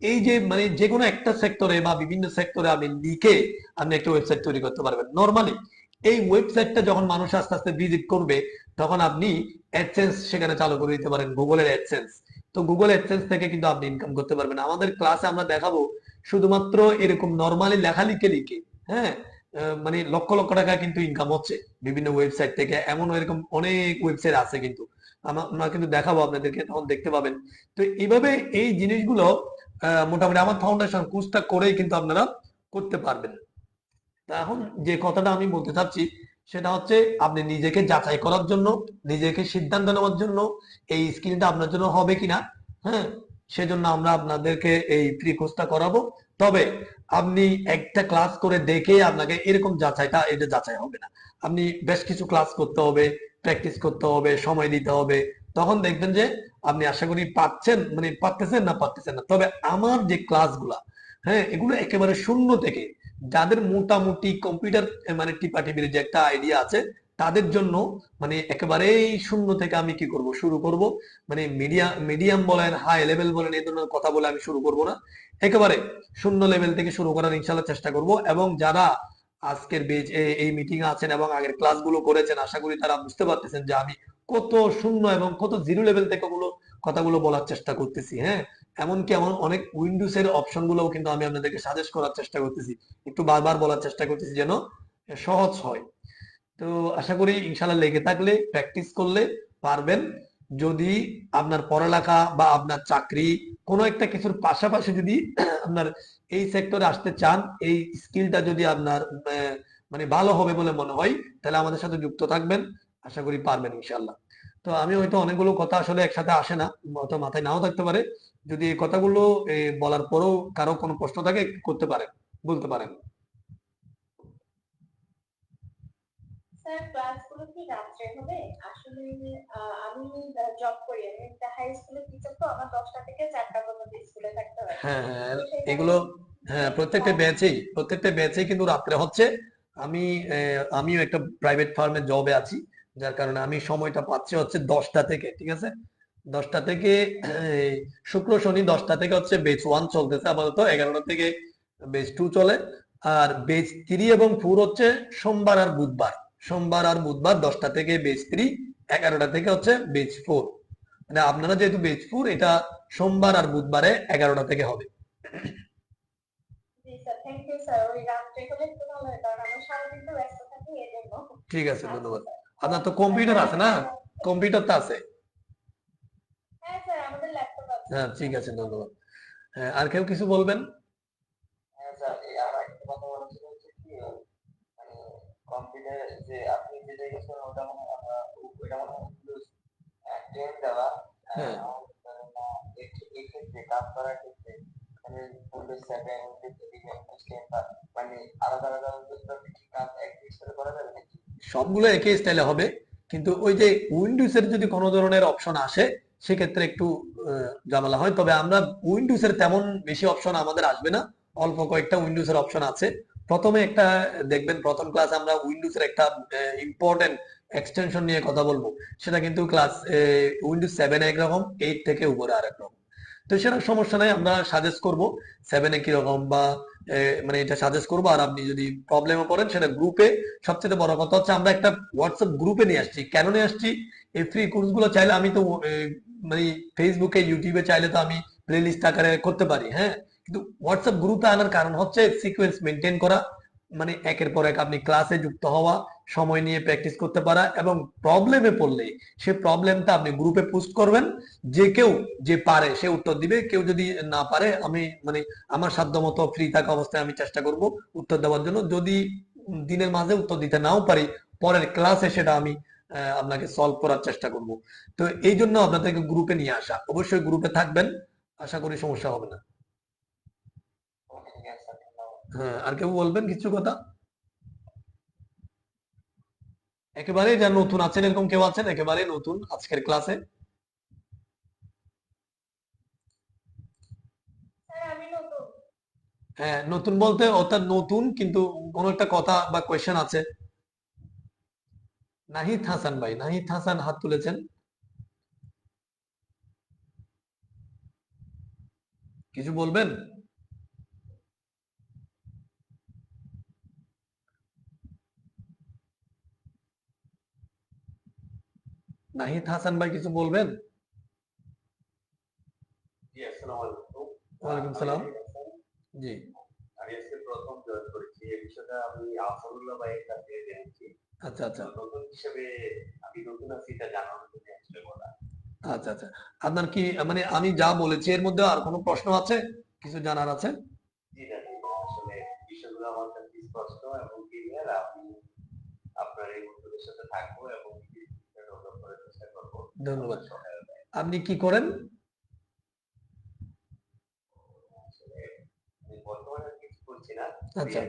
এই যে মানে যে কোনো একটা সেক্টরে বা বিভিন্ন সেক্টরে আপনি লিখে আপনি একটা ওয়েবসাইট তৈরি করতে পারবেন নরমালি। এই ওয়েবসাইটটা যখন মানুষ আস্তে আস্তে ভিজিট করবে, তখন আপনি অ্যাডসেন্স সেখানে চালু করে দিতে পারেন, গুগলের অ্যাডসেন্স। তো গুগল অ্যাডসেন্স থেকে কিন্তু আপনি ইনকাম করতে পারবেন। আমাদের ক্লাসে আমরা দেখাবো শুধুমাত্র এরকম নরমালি লেখা লিখে লিখে, হ্যাঁ, মানে লক্ষ লক্ষ টাকা কিন্তু ইনকাম হচ্ছে বিভিন্ন ওয়েবসাইট থেকে। এমন এরকম অনেক ওয়েবসাইট আছে কিন্তু আমরা কিন্তু দেখাবো আপনাদেরকে, তখন দেখতে পাবেন। তো এইভাবে এই জিনিসগুলো মোটামুটি আমার ফাউন্ডেশন কোর্সটা করেই কিন্তু আপনারা করতে পারবেন। তা এখন যে কথাটা আমি বলতে চাচ্ছি সেটা হচ্ছে, আপনি নিজেকে যাচাই করার জন্য, নিজেকে সিদ্ধান্ত নেওয়ার জন্য এই স্কিলটা আপনার জন্য হবে কিনা, হ্যাঁ, সেজন্য আমরা আপনাদেরকে এই ফ্রি কোর্সটা করাবো। তবে আপনি একটা ক্লাস করে দেখে আপনাকে এরকম যাচাইটা, এটা যাচাই হবে না। আপনি বেশ কিছু ক্লাস করতে হবে, প্র্যাকটিস করতে হবে, সময় দিতে হবে। তখন দেখবেন যে আপনি আশা করি পাচ্ছেন, মানে পারতেছেন না পারতেছেন না। তবে আমার যে ক্লাসগুলা, হ্যাঁ, এগুলো একেবারে শূন্য থেকে, যাদের মোটামুটি কম্পিউটার মানে টিপাটিপির যে একটা আইডিয়া আছে, তাদের জন্য মানে একেবারেই শূন্য থেকে আমি কি করব, শুরু করব। মানে মিডিয়াম বলেন, হাই লেভেল বলেন, এই ধরনের কথা বলে আমি শুরু করব না। একেবারে শূন্য লেভেল থেকে শুরু করার ইনশাল্লাহ চেষ্টা করব। এবং যারা আজকের বেজ এই মিটিং এ আছেন এবং আগের ক্লাসগুলো করেছেন, আশা করি তারা বুঝতে পারতেছেন যে আমি কত শূন্য এবং কত জিরো লেভেল থেকে কথাগুলো বলার চেষ্টা করতেছি। হ্যাঁ, এমনকি এমন অনেক উইন্ডোজ এর অপশন গুলোও কিন্তু আমি আপনাদেরকে সাজেস্ট করার চেষ্টা করতেছি, একটু বারবার বলার চেষ্টা করতেছি যেন সহজ হয়। তো আশা করি ইনশাল্লাহ লেগে থাকলে, প্র্যাকটিস করলে পারবেন। যদি আপনার পড়ালেখা বা আপনার চাকরি কোনো একটা কিছুর পাশাপাশি যদি আপনার এই সেক্টরে আসতে চান, এই স্কিলটা যদি আপনার মানে ভালো হবে বলে মনে হয়, তাহলে আমাদের সাথে যুক্ত থাকবেন। আশা করি পারবেন ইনশাল্লাহ। তো আমি হয়তো অনেকগুলো কথা আসলে একসাথে আসে না, হয়তো মাথায় নাও থাকতে পারে। যদি এই কথাগুলো বলার পরেও কারো কোনো প্রশ্ন থাকে, করতে পারেন, বলতে পারেন। স্যার ক্লাসগুলো কি রাত্রে হবে? আসলে আমি জব করি, আমি একটা হাই স্কুলের টিচার, তো আমার 10টা থেকে 4টা পর্যন্ত স্কুলে থাকতে হয়। হ্যাঁ হ্যাঁ, তো সেই এগুলো কারণে হ্যাঁ, ক্লাস প্রত্যেকটা ব্যাচেই কিন্তু রাত্রে হচ্ছে। আমি আমিও একটা প্রাইভেট ফার্মে জবে আছি, যার কারণে আমি সময়টা পাচ্ছি হচ্ছে 10টা থেকে, ঠিক আছে। 10টা থেকে এই, শুক্র শনি 10টা থেকে হচ্ছে বেচ 1 চলতেছে আপাতত, 11টা থেকে বেচ 2 চলে। আর বেচ 3 এবং 4 হচ্ছে সোমবার আর বুধবার। সোমবার আর বুধবার 10টা থেকে বেচ 3, 11টা থেকে হচ্ছে বেচ 4। মানে আপনারা যেহেতু বেচ 4, এটা সোমবার আর বুধবারে 11টা থেকে হবে। জি স্যার, থ্যাংক ইউ স্যার। ওই রাত্রে হলে একটু ভালো হয়, কারণ আমরা সারাদিন তো ব্যস্ত থাকি এই জন্য। ঠিক আছে, আচ্ছা ধন্যবাদ। স্যার। আপনার তো স্যার কম্পিউটার আছে না? আরেকটা, কম্পিউটার তো আছে। হ্যাঁ স্যার আমাদের ল্যাপটপ আছে, হ্যাঁ, ঠিক আছে, অসুবিধা নেই। ধন্যবাদ। হ্যাঁ, আর কেউ কিছু বলবেন? হ্যাঁ স্যার, এই আর একটা কথা বলা ছিল হচ্ছে কি, মানে কম্পিউটার যে আপনি যেটা গেছেন ওটা মনে হয় ওইটা মনে হয় ট্রেন দেওয়া হ্যাঁ, এক্ষেত্রে কাজ করার ক্ষেত্রে মানে উইন্ডোজ 7 উইন্ডোজ 11 মানে আলাদা আলাদা কি কাজ একই সাথে করা যাবে নাকি? সবগুলো একই স্টাইলে হবে। কিন্তু ওই যে উইন্ডোজ এর যদি কোনো ধরনের অপশন আসে, সেক্ষেত্রে একটু ঝামেলা হয়। তবে আমরা উইন্ডোজ এর তেমন বেশি অপশন আমাদের আসবে না, অল্প কয়েকটা উইন্ডোজ এর অপশন আছে। প্রথমে একটা দেখবেন, প্রথম ক্লাস আমরা উইন্ডোজ এর একটা ইম্পর্টেন্ট এক্সটেনশন নিয়ে কথা বলবো। সেটা কিন্তু ক্লাস উইন্ডোজ 7 একরকম, 8 থেকে উপরে আরেক রকম। তো সেটা সমস্যা নাই, আমরা সাজেস্ট করব 7 এ কিরকম বা মানে এটা সাজেস্ট করবো। আর আপনি যদি প্রবলেমে পড়েন সেটা গ্রুপে, সবচেয়ে বড় কথা হচ্ছে আমরা একটা হোয়াটসঅ্যাপ গ্রুপে নিয়ে আসছি। কেন নিয়ে আসছি? এই ফ্রি কোর্স গুলো চাইলে আমি তো মানে ফেসবুকে ইউটিউবে চাইলে তো আমি প্লে লিস্ট আকারে করতে পারি, হ্যাঁ। কিন্তু হোয়াটসঅ্যাপ গ্রুপে আনার কারণ হচ্ছে সিকোয়েন্স মেনটেন করা, মানে একের পর এক আপনি ক্লাসে যুক্ত হওয়া, সময় নিয়ে প্র্যাকটিস করতে পারা, এবং প্রবলেমে পড়লে সে প্রবলেমটা আপনি গ্রুপে পোস্ট করবেন। যে কেউ যে পারে সে উত্তর দিবে, কেউ যদি না পারে আমি মানে আমার সাধ্য মতো ফ্রি থাকা অবস্থায় আমি চেষ্টা করব উত্তর দেওয়ার জন্য। যদি দিনের মাঝে উত্তর দিতে নাও পারি, পরের ক্লাসে সেটা আমি আপনাকে সলভ করার চেষ্টা করব। তো এই জন্য আপনাদেরকে গ্রুপে নিয়ে আসা, অবশ্যই গ্রুপে থাকবেন, আশা করি সমস্যা হবে না। ওকে, ঠিক আছে স্যার, ধন্যবাদ। হ্যাঁ, আর কেউ বলবেন কিছু কথা? একেবারেই যারা নতুন আছেন, এরকম কেউ আছেন একেবারেই নতুন আজকের ক্লাসে? স্যার আমি নতুন। হ্যাঁ, নতুন বলতে অর্থাৎ নতুন কিন্তু কোনো একটা কথা বা কোয়েশ্চেন আছে? নাহিদ হাসান ভাই, নাহিদ হাসান হাত তুলেছেন, কিছু বলবেন? নাহিদ হাসান ভাই কিছু বলবেন? জি, আসসালামু আলাইকুম। ওয়ালাইকুম সালাম। জি, আমি আজকে প্রথম জয়েন করেছি। এই বিষয়টা আমি আহসানুল্লাহ ভাইয়ের কাছে জেনেছি। আচ্ছা আচ্ছা নতুন হিসেবে আমি নতুন আছি এটা জানানোর জন্য আসলে বলা। আচ্ছা আচ্ছা। আপনার কি মানে আমি যা বলেছি এর মধ্যে আর কোনো প্রশ্ন আছে, কিছু জানার আছে? জি না, জি না, আসলে বিষয়গুলো আমার কাছে স্পষ্ট এবং ক্লিয়ার। আমি আপনার এই উদ্যোগের সাথে থাকবো এবং ডেভেলপ করার চেষ্টা করবো। ধন্যবাদ। আপনার সহায়তায়। আপনি কি করেন? আসলে আমি বর্তমানে আর কিছু করছি না। আচ্ছা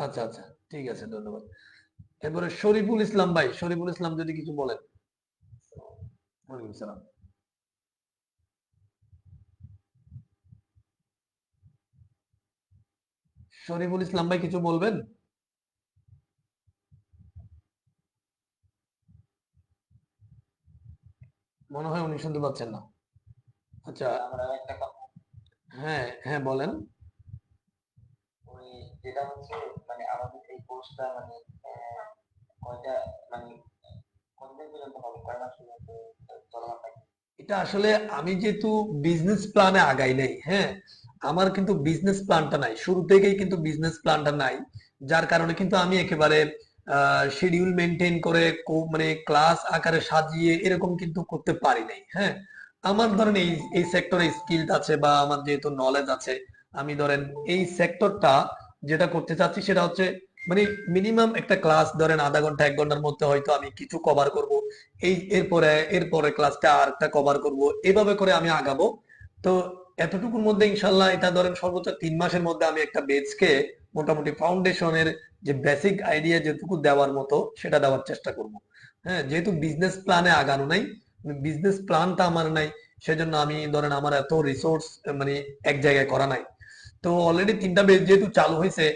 আচ্ছা আচ্ছা, ঠিক আছে, ধন্যবাদ। এরপরে শরীফুল ইসলাম ভাই, শরীফুল ইসলাম যদি কিছু বলেন। ওয়ালাইকুম সালাম। শরীফুল ইসলাম ভাই কিছু বলবেন? মনে হয় উনি শুনতে পাচ্ছেন না। আচ্ছা, আমরা একটা কথা, হ্যাঁ হ্যাঁ বলেন। ওই যেটা হচ্ছে মানে আমাদের এই কোর্সটা মানে কয়টা মানে কতদিন পর্যন্ত হবে, কয় মাস পর্যন্ত চলমান থাকে? এটা আসলে আমি যেহেতু বিজনেস প্ল্যানে আগাই নাই, হ্যাঁ, আমার কিন্তু বিজনেস প্ল্যানটা নাই, শুরু থেকেই কিন্তু বিজনেস প্ল্যানটা নাই, যার কারণে কিন্তু আমি একেবারে শিডিউল মেনটেন করে মানে ক্লাস আকারে সাজিয়ে এরকম কিন্তু করতে পারি নাই। হ্যাঁ, আমার ধরেন এই এই সেক্টরে স্কিল আছে বা আমার যেহেতু নলেজ আছে, আমি ধরেন এই সেক্টরটা যেটা করতে চাচ্ছি সেটা হচ্ছে মানে মিনিমাম একটা ক্লাস ধরেন আধা ঘন্টা 1 ঘন্টার মধ্যে হয়তো আমি কিছু কভার করব, এই এরপরে ক্লাসটা আর একটা কভার করব, এভাবে করে আমি আগাবো। তো এতটুকুর মধ্যে ইনশাল্লাহ এটা ধরেন সর্বোচ্চ 3 মাসের মধ্যে আমি একটা বেচকে মোটামুটি ফাউন্ডেশনের যে বেসিক আইডিয়া যেটুকু দেওয়ার মতো সেটা দেওয়ার চেষ্টা করব। হ্যাঁ, যেহেতু বিজনেস প্ল্যানে আগানো নাই, বিজনেস প্ল্যানটা আমার নাই, সেজন্য আমি ধরেন আমার এত রিসোর্স মানে এক জায়গায় করা নাই। তো অলরেডি 3টা বেচ যেহেতু চালু হয়েছে,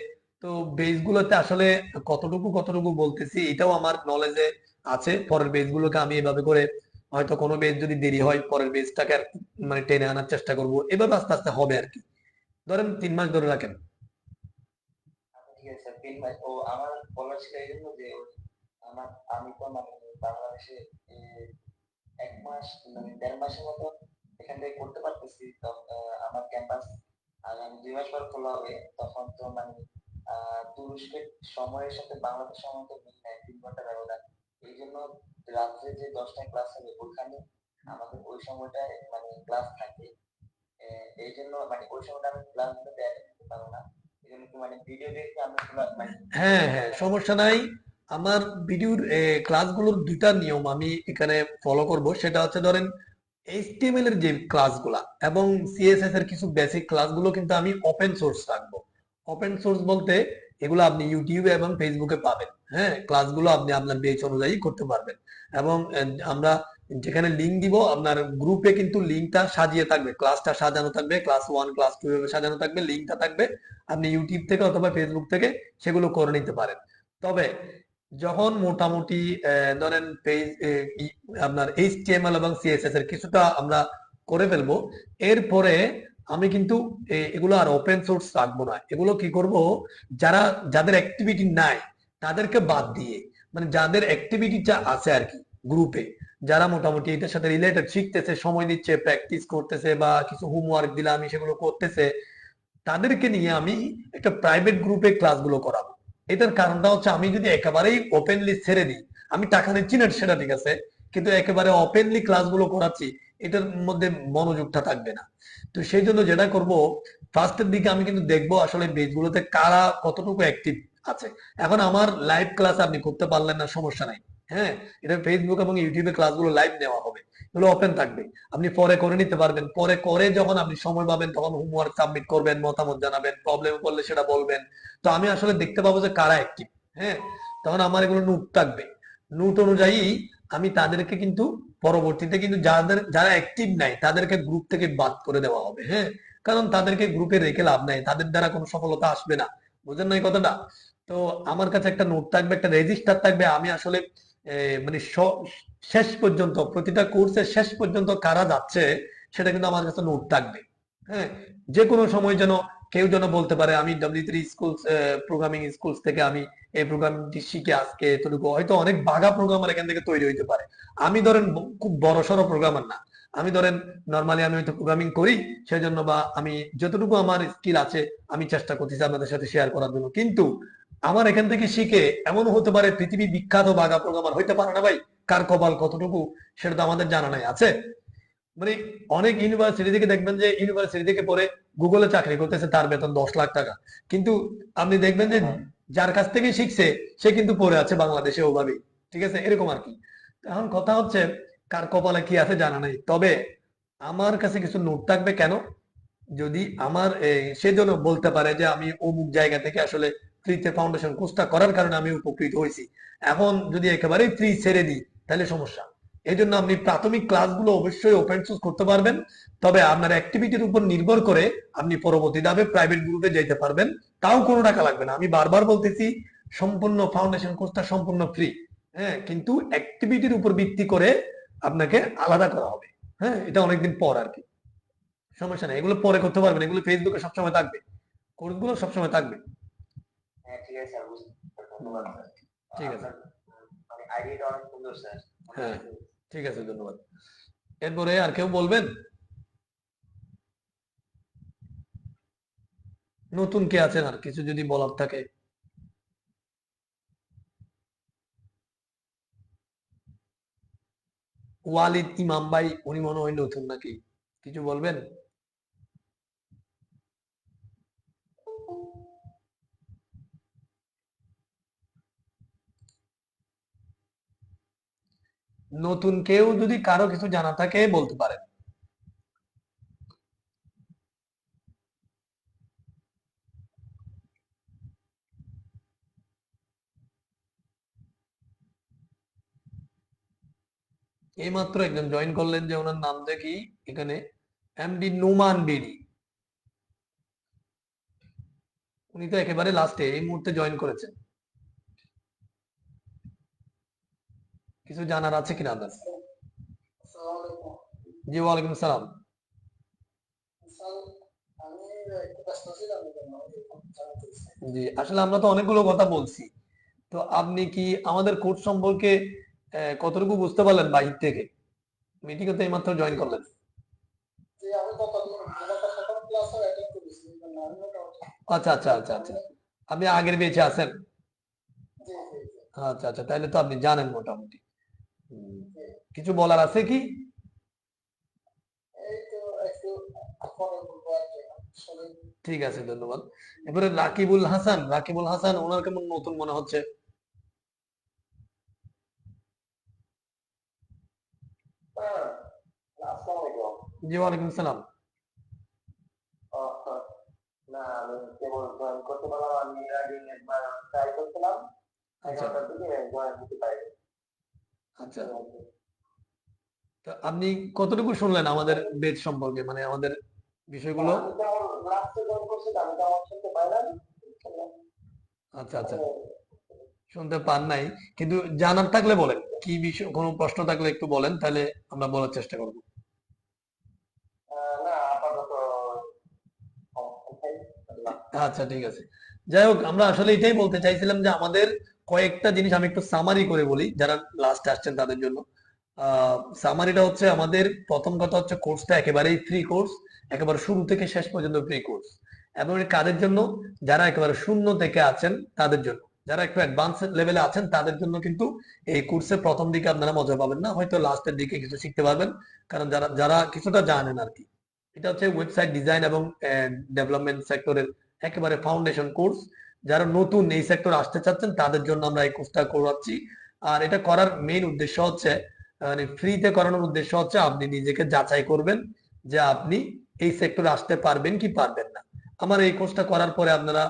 তো বেস গুলোতে আসলে কতটুকু কতটুকু বলতেছি এটাও আমার নলেজে আছে। পরের বেস গুলোকে আমি এভাবে করে হয়তো কোনো বেস যদি দেরি হয় পরের বেসটাকে আর মানে টেনে আনার চেষ্টা করব, এভাবে আস্তে আস্তে হবে আর কি। ধরেন 3 মাস ধরে রাখেন। আচ্ছা, ঠিক আছে স্যার, 3 মাস। ও আমার বলার ছিল এই জন্য যে আমার আমি তো মানে বাংলাদেশে এ, 1 মাস মানে 1.5 মাসের মতো এখান থেকে করতে পারতেছি। তো আমার ক্যাম্পাস আগামী 2 মাস পর খোলা হবে। তখন তো মানে তুরস্কের সময়ের সাথে বাংলাদেশ সময় তো মিল নাই, 3 ঘন্টা ব্যবধান। এই জন্য রাত্রে যে 10টায় ক্লাস হবে ওখানে আমাদের ওই সময়টায় মানে ক্লাস থাকে। এই জন্য মানে ওই সময়টা আমি ক্লাস গুলোতে অ্যাটেন্ড করতে পারবো না। এই জন্য কি মানে ভিডিও দেখে আমি মানে হ্যাঁ হ্যাঁ, সমস্যা নাই। আমার ভিডিওর ক্লাসগুলোর 2টা নিয়ম আমি এখানে ফলো করব, সেটা হচ্ছে ধরেন এইচটিএমএল এর যে ক্লাসগুলা এবং সিএসএস এর কিছু বেসিক ক্লাসগুলো কিন্তু আমি ওপেন সোর্স রাখবো। ওপেন সোর্স বলতে এগুলো আপনি ইউটিউবে এবং ফেসবুকে পাবেন। হ্যাঁ, ক্লাসগুলো আপনি আপনার বেচ অনুযায়ী করতে পারবেন। এবং আমরা যেখানে লিঙ্ক দিব আপনার গ্রুপে কিন্তু লিঙ্কটা সাজিয়ে থাকবে, ক্লাসটা সাজানো থাকবে, ক্লাস 1 ক্লাস 2 এভাবে সাজানো থাকবে, লিঙ্কটা থাকবে। আপনি ইউটিউব থেকে অথবা ফেসবুক থেকে সেগুলো করে নিতে পারেন। তবে যখন মোটামুটি ধরেন পেজ আপনার এইচটিএমএল এবং সিএসএস এর কিছুটা আমরা করে ফেলবো, এরপরে আমি কিন্তু এগুলো আর ওপেন সোর্স রাখবো না। এগুলো কি করব, যাদের অ্যাক্টিভিটি নাই তাদেরকে বাদ দিয়ে মানে যাদের অ্যাক্টিভিটিটা আছে আর কি গ্রুপে, যারা মোটামুটি এটার সাথে রিলেটেড শিখতেছে, সময় দিচ্ছে, প্র্যাকটিস করতেছে বা কিছু হোমওয়ার্ক দিলে আমি সেগুলো করতেছে, তাদেরকে নিয়ে আমি একটা প্রাইভেট গ্রুপে ক্লাসগুলো করাবো। এটার কারণটা হচ্ছে আমি যদি একেবারেই ওপেনলি ছেড়ে দিই, আমি টাকা নিচ্ছি না সেটা ঠিক আছে, কিন্তু একেবারে ওপেনলি ক্লাসগুলো করাচ্ছি, এটার মধ্যে মনোযোগটা থাকবে না। তো সেই জন্য যেটা করব, ফার্স্টের দিকে আমি কিন্তু দেখবো আসলে পেজগুলোতে কারা কতটুকু অ্যাক্টিভ আছে। এখন আমার লাইভ ক্লাস আপনি করতে পারলেন না, সমস্যা নাই। হ্যাঁ, এটা ফেসবুক এবং ইউটিউবে ক্লাসগুলো লাইভ নেওয়া হবে, এগুলো ওপেন থাকবে, আপনি পরে করে নিতে পারবেন। পরে করে যখন আপনি সময় পাবেন তখন হোমওয়ার্ক সাবমিট করবেন, মতামত জানাবেন, প্রবলেম পড়লে সেটা বলবেন। তো আমি আসলে দেখতে পাবো যে কারা অ্যাক্টিভ। হ্যাঁ, তখন আমার এগুলো নোট থাকবে, নোট অনুযায়ী আমি তাদেরকে কিন্তু পরবর্তীতে কিন্তু যারা অ্যাক্টিভ নাই তাদেরকে গ্রুপ থেকে বাদ করে দেওয়া হবে। হ্যাঁ, কারণ তাদেরকে গ্রুপে রেখে লাভ নাই, তাদের দ্বারা কোনো সফলতা আসবে না। বুঝেন না এই কথাটা? তো আমার কাছে একটা নোট থাকবে, একটা রেজিস্টার থাকবে। আমি আসলে মানে শেষ পর্যন্ত প্রতিটা কোর্সের শেষ পর্যন্ত কারা যাচ্ছে সেটা কিন্তু আমার কাছে নোট থাকবে। হ্যাঁ, যে কোনো সময় যেন কেউ যেন বলতে পারে আমি W3 স্কুলস প্রোগ্রামিং স্কুলস থেকে আমি এই প্রোগ্রামটি শিখে আজকে এতটুকু, হয়তো অনেক বাঘা প্রোগ্রামার এখান থেকে তৈরি হইতে পারে। আমি ধরেন খুব বড় সড়ো প্রোগ্রামার না, আমি ধরেন নর্মালি আমি হয়তো প্রোগ্রামিং করি, সেই জন্য বা আমি যতটুকু আমার স্কিল আছে আমি চেষ্টা করতেছি আপনাদের সাথে শেয়ার করার জন্য। কিন্তু আমার এখান থেকে শিখে এমন হতে পারে পৃথিবী বিখ্যাত বাঘা প্রোগ্রামার হইতে পারে না ভাই। কার কপাল কতটুকু সেটা তো আমাদের জানা নাই, আছে? মানে অনেক ইউনিভার্সিটি থেকে দেখবেন যে ইউনিভার্সিটি থেকে পরে গুগলে চাকরি করতেছে, তার বেতন 10 লাখ টাকা। কিন্তু আপনি দেখবেন যে যার কাছ থেকে শিখছে সে কিন্তু পড়ে আছে বাংলাদেশে ওভাবেই। ঠিক আছে, এরকম আর কি। এখন কথা হচ্ছে কার কপালে কি আছে জানা নাই, তবে আমার কাছে কিছু নোট থাকবে। কেন? যদি আমার সেজন্য বলতে পারে যে আমি অমুক জায়গা থেকে আসলে ফ্রিতে ফাউন্ডেশন কোর্সটা করার কারণে আমি উপকৃত হয়েছি। এখন যদি একেবারেই ফ্রি ছেড়ে দিই তাহলে সমস্যা। এই জন্য আপনি প্রাথমিক ক্লাসগুলো অবশ্যই ওপেন সোর্স করতে পারবেন, তবে আপনার অ্যাক্টিভিটির উপর নির্ভর করে আপনি পরবর্তী ধাপে প্রাইভেট গ্রুপে যেতে পারবেন। তাও কোনো টাকা লাগবে না, আমি বারবার বলতেছি সম্পূর্ণ ফাউন্ডেশন কোর্সটা সম্পূর্ণ ফ্রি। হ্যাঁ, কিন্তু অ্যাক্টিভিটির উপর ভিত্তি করে আপনাকে আলাদা করা হবে। হ্যাঁ, এটা অনেকদিন পর আর কি, সমস্যা নেই, এগুলো পরে করতে পারবেন, এগুলো ফেসবুকে সবসময় থাকবে, কোর্সগুলো সবসময় থাকবে। হ্যাঁ ঠিক আছে স্যার, ধন্যবাদ স্যার। ঠিক আছে, আপনার মানে আইডিয়াটা অনেক সুন্দর স্যার। হ্যাঁ ঠিক আছে, ধন্যবাদ। এরপরে আর কেউ বলবেন? নতুন কে আছেন আর কিছু যদি বলার থাকে? ওয়ালিদ ইমাম ভাই, উনি মনে হয় নতুন নাকি, কিছু বলবেন? নতুন কেউ যদি কারো কিছু জানা থাকে বলতে পারেন। এইমাত্র একজন জয়েন করলেন, যে ওনার নাম দেখি এখানে, এমডি নোমান বিডি। উনি তো একেবারে লাস্টে এই মুহূর্তে জয়েন করেছেন। কিছু জানার আছে কিনা আপনার? জি, ওয়ালাইকুম আসসালাম। জি, আসলে আমরা তো অনেকগুলো কথা বলছি, তো আপনি কি আমাদের কোর্স সম্পর্কে কতটুকু বুঝতে পারলেন বাহির থেকে? মিটিং এ তো এইমাত্র জয়েন করলেন। আচ্ছা আচ্ছা আচ্ছা আচ্ছা, আপনি আগের বেঁচে আছেন? আচ্ছা আচ্ছা, তাহলে তো আপনি জানেন মোটামুটি। হুম, কিছু বলার আছে কি? ঠিক আছে, ধন্যবাদ। এবারে রাকিবুল হাসান, রাকিবুল হাসান ওনার কেমন নতুন মনে হচ্ছে? জি, ওয়ালাইকুম সালাম। না আমি কেবল জয়েন করতে পারলাম, আমি এর আগে একবার ট্রাই করছিলাম, আচ্ছা 11টার দিকে জয়েন দিতে পারিনি। আচ্ছা, তো আপনি কতটুকু শুনলেন আমাদের বেচ সম্পর্কে, মানে আমাদের বিষয়গুলো? আমি যেমন লাস্টে জয়েন করছিলাম আমি তেমন শুনতে পাইলাম। আচ্ছা আচ্ছা, শুনতে পান নাই, কিন্তু জানার থাকলে বলেন, কি বিষয়, কোনো প্রশ্ন থাকলে একটু বলেন, তাহলে আমরা বলার চেষ্টা করব। না আপাতত সমস্যা নাই। আচ্ছা ঠিক আছে। যাই হোক, আমরা আসলে এটাই বলতে চাইছিলাম যে আমাদের কয়েকটা জিনিস আমি একটু সামারি করে বলি যারা লাস্ট আসছেন তাদের জন্য। সামারিটা হচ্ছে, আমাদের প্রথম কথা হচ্ছে কোর্সটা একেবারেই ফ্রি কোর্স, একেবারে শুরু থেকে শেষ পর্যন্ত ফ্রি কোর্স। এবং এটা কাদের জন্য? যারা একেবারে শূন্য থেকে আছেন তাদের জন্য, যারা একটু অ্যাডভান্স লেভেলে আছেন তাদের জন্য কিন্তু এই কোর্সে প্রথম দিকে আপনারা মজা পাবেন না, হয়তো লাস্টের দিকে কিছু শিখতে পারবেন, কারণ যারা যারা কিছুটা জানেন আর কি। এটা হচ্ছে ওয়েবসাইট ডিজাইন এবং ডেভেলপমেন্ট সেক্টরের একেবারে ফাউন্ডেশন কোর্স, যারা নতুন এই সেক্টর আসতে চাচ্ছেন তাদের জন্য আমরা এই কোর্সটা করাচ্ছি। আর এটা করার মেইন উদ্দেশ্য হচ্ছে, মানে ফ্রিতে করানোর উদ্দেশ্য হচ্ছে আপনি নিজেকে যাচাই করবেন যে আপনি এই সেক্টরে আসতে পারবেন কি পারবেন না। আমার এই কোর্সটা করার পরে আপনারা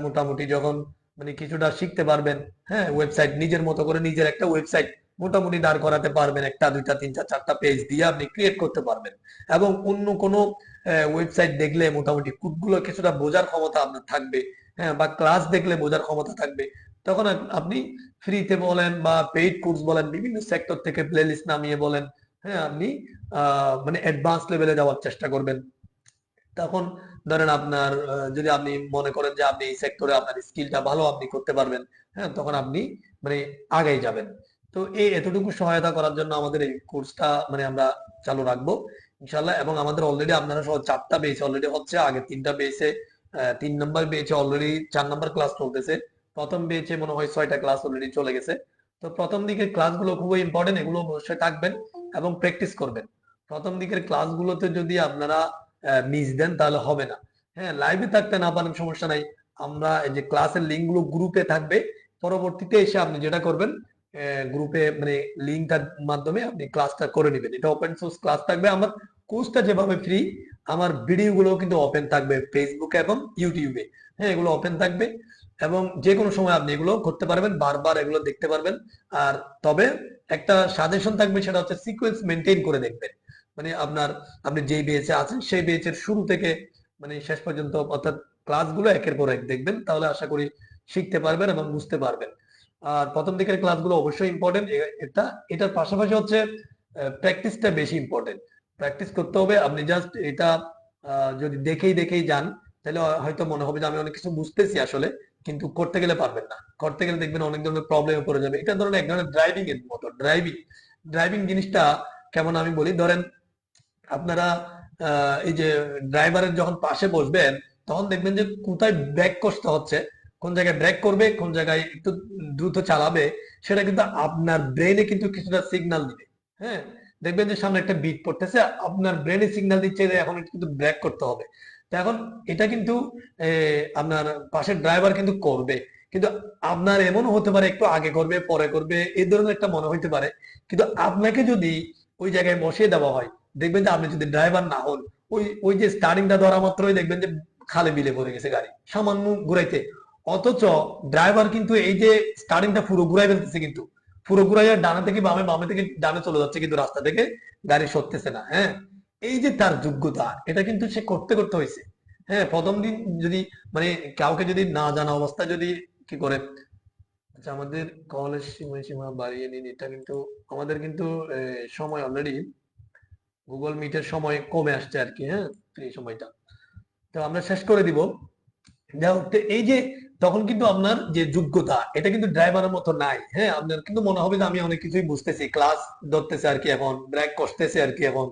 মোটামুটি যখন মানে কিছুটা শিখতে পারবেন, হ্যাঁ, ওয়েবসাইট নিজের মতো করে নিজের একটা ওয়েবসাইট মোটামুটি দাঁড় করাতে পারবেন, একটা দুইটা তিনটা চারটা পেজ দিয়ে আপনি ক্রিয়েট করতে পারবেন। এবং অন্য কোনো ওয়েবসাইট দেখলে মোটামুটি কোডগুলো কিছুটা বোঝার ক্ষমতা আপনার থাকবে, হ্যাঁ, বা ক্লাস দেখলে বোঝার ক্ষমতা থাকবে। তখন আপনি ফ্রিতে বলেন বা পেইড কোর্স বলেন, বিভিন্ন সেক্টর থেকে প্লেলিস্ট নামিয়ে বলেন, হ্যাঁ, আপনি মানে অ্যাডভান্স লেভেলে যাওয়ার চেষ্টা করবেন। তখন ধরেন আপনার যদি আপনি মনে করেন যে আপনি এই সেক্টরে আপনার স্কিলটা ভালো আপনি করতে পারবেন, হ্যাঁ, তখন আপনি মানে আগেই যাবেন। তো এই এতটুকু সহায়তা করার জন্য আমাদের এই কোর্সটা মানে আমরা চালু রাখবো ইনশাল্লাহ। এবং আমাদের অলরেডি আপনারা সহ 4টা বেচ অলরেডি হচ্ছে, আগে 3টা বেচে 3 নম্বর বেচে অলরেডি 4 নম্বর ক্লাস চলতেছে। প্রথম বেচে মনে হয় 6টা ক্লাস অলরেডি চলে গেছে। তো প্রথম দিকের ক্লাসগুলো খুবই ইম্পর্টেন্ট, এগুলো অবশ্যই থাকবেন এবং প্র্যাকটিস করবেন। প্রথম দিকের ক্লাসগুলোতে যদি আপনারা মিস দেন তাহলে হবে না। হ্যাঁ, লাইভে থাকতে না পারেন সমস্যা নাই, আমরা এই যে ক্লাসের লিঙ্ক গুলো গ্রুপে থাকবে, পরবর্তীতে এসে আপনি যেটা করবেন গ্রুপে মানে লিঙ্কটার মাধ্যমে আপনি ক্লাসটা করে নেবেন। এটা ওপেন সোর্স ক্লাস থাকবে। আমার কোর্সটা যেভাবে ফ্রি, আমার ভিডিও গুলো কিন্তু ওপেন থাকবে ফেসবুকে এবং ইউটিউবে। হ্যাঁ, এগুলো ওপেন থাকবে এবং যে কোনো সময় আপনি এগুলো করতে পারবেন, বারবার এগুলো দেখতে পারবেন। আর তবে একটা সাজেশন থাকবে, সেটা হচ্ছে সিকোয়েন্স মেনটেন করে দেখবেন। মানে আপনি যেই বেঁচে আছেন সেই বেঁচের শুরু থেকে মানে শেষ পর্যন্ত, অর্থাৎ ক্লাসগুলো একের পর এক দেখবেন, তাহলে আশা করি শিখতে পারবেন এবং বুঝতে পারবেন। আর প্রথম দিকের ক্লাসগুলো অবশ্যই ইম্পর্টেন্ট। এটার পাশাপাশি হচ্ছে প্র্যাকটিসটা বেশি ইম্পর্টেন্ট। প্র্যাকটিস করতে হবে। আপনি জাস্ট এটা যদি দেখেই যান, তাহলে হয়তো মনে হবে যে আমি অনেক কিছু বুঝতেছি আসলে, কিন্তু করতে গেলে পারবেন না। করতে গেলে দেখবেন অনেক ধরনের প্রবলেমে পড়ে যাবে। এটা ধরেন এক ধরনের ড্রাইভিং এর মতো। ড্রাইভিং জিনিসটা কেমন আমি বলি, ধরেন আপনারা এই যে ড্রাইভারের যখন পাশে বসবেন, তখন দেখবেন যে কোথায় ব্রেক কষতে হচ্ছে, কোন জায়গায় ব্রেক করবে, কোন জায়গায় একটু দ্রুত চালাবে, সেটা কিন্তু আপনার ব্রেনে কিন্তু কিছুটা সিগন্যাল দিবে। হ্যাঁ, দেখবেন যে সামনে একটা বিট পড়তেছে, আপনার ব্রেনে সিগন্যাল দিচ্ছে যে এখন কিন্তু ব্রেক করতে হবে। তো এখন এটা কিন্তু আপনার পাশের ড্রাইভার কিন্তু করবে, কিন্তু আপনার এমন হতে পারে একটু আগে করবে পরে করবে এই ধরনের একটা মনে হইতে পারে। কিন্তু আপনাকে যদি ওই জায়গায় বসিয়ে দেওয়া হয়, দেখবেন যে আপনি যদি ড্রাইভার না হন, ওই ওই যে স্টার্টিংটা ধরা মাত্রই দেখবেন যে খালে বিলে পড়ে গেছে গাড়ি সামান্য ঘুরাইতে। অথচ ড্রাইভার কিন্তু এই যে স্টার্টিংটা পুরো ঘুরাই ফেলতেছে, কিন্তু পুরো ঘুরাইয়া ডানে থেকে বামে, বামে থেকে ডানে চলে যাচ্ছে, কিন্তু রাস্তা থেকে গাড়ি সরতেছে না। হ্যাঁ, এই যে তার যোগ্যতা, এটা কিন্তু সে করতে করতে হয়েছে। হ্যাঁ, প্রথম দিন যদি মানে কাউকে যদি না জানা অবস্থায় যদি কি করে। আচ্ছা, আমাদের কলেজ সীমা বাড়িয়ে নিন, এটা কিন্তু আমাদের কিন্তু সময় অলরেডি গুগল মিটের সময় কমে আসছে আর কি। হ্যাঁ, এই সময়টা তো আমরা শেষ করে দিব। যাই হোক, তো এই যে তখন কিন্তু আপনার যে যোগ্যতা, এটা কিন্তু ড্রাইভারের মতো নাই। হ্যাঁ, আপনার কিন্তু মনে হবে যে আমি অনেক কিছুই বুঝতেছি, ক্লাস ধরতেছে আর কি, এখন ব্রেক করতেছে আর কি, এখন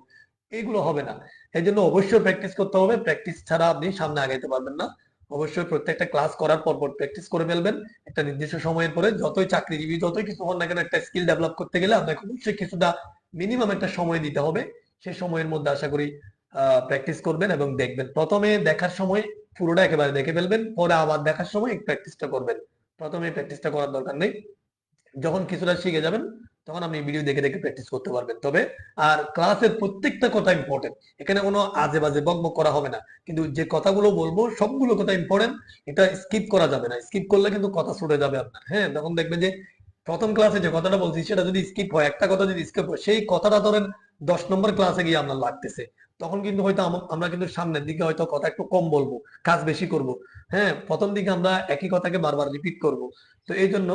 এইগুলো হবে না। এই জন্য অবশ্যই প্র্যাকটিস করতে হবে। প্র্যাকটিস ছাড়া আপনি সামনে আগাইতে পারবেন না। অবশ্যই প্রত্যেকটা ক্লাস করার পর পর প্র্যাকটিস করে ফেলবেন। একটা নির্দিষ্ট সময়ের পরে যতই চাকরিজীবী যতই কিছু হন না কেন, একটা স্কিল ডেভেলপ করতে গেলে আপনাকে অবশ্যই কিছুটা মিনিমাম একটা সময় দিতে হবে। সেই সময়ের মধ্যে আশা করি প্র্যাকটিস করবেন এবং দেখবেন। প্রথমে দেখার সময় পুরোটা একেবারে দেখে ফেলবেন, পরে আবার দেখার সময় প্র্যাকটিসটা করবেন। প্রথমে প্র্যাকটিসটা করার দরকার নেই। যখন কিছুটা শিখে যাবেন, তখন আপনি ভিডিও দেখে দেখে প্র্যাকটিস করতে পারবেন। তবে আর ক্লাসের প্রত্যেকটা কথা ইম্পর্টেন্ট, এখানে কোনো আজে বাজে বকবক করা হবে না। কিন্তু যে কথাগুলো বলবো সবগুলো কথা ইম্পর্টেন্ট, এটা স্কিপ করা যাবে না। স্কিপ করলে কিন্তু কথা ছুটে যাবে আপনার। হ্যাঁ, তখন দেখবেন যে প্রথম ক্লাসে যে কথাটা বলছি সেটা যদি স্কিপ হয়, একটা কথা যদি স্কিপ হয়, সেই কথাটা ধরেন 10 নম্বর ক্লাসে গিয়ে আপনার লাগতেছে, তখন কিন্তু হয়তো আমরা কিন্তু সামনের দিকে হয়তো কথা একটু কম বলবো, কাজ বেশি করব। হ্যাঁ, প্রথম দিকে আমরা একই কথাকে বারবার রিপিট করব। তো এই জন্য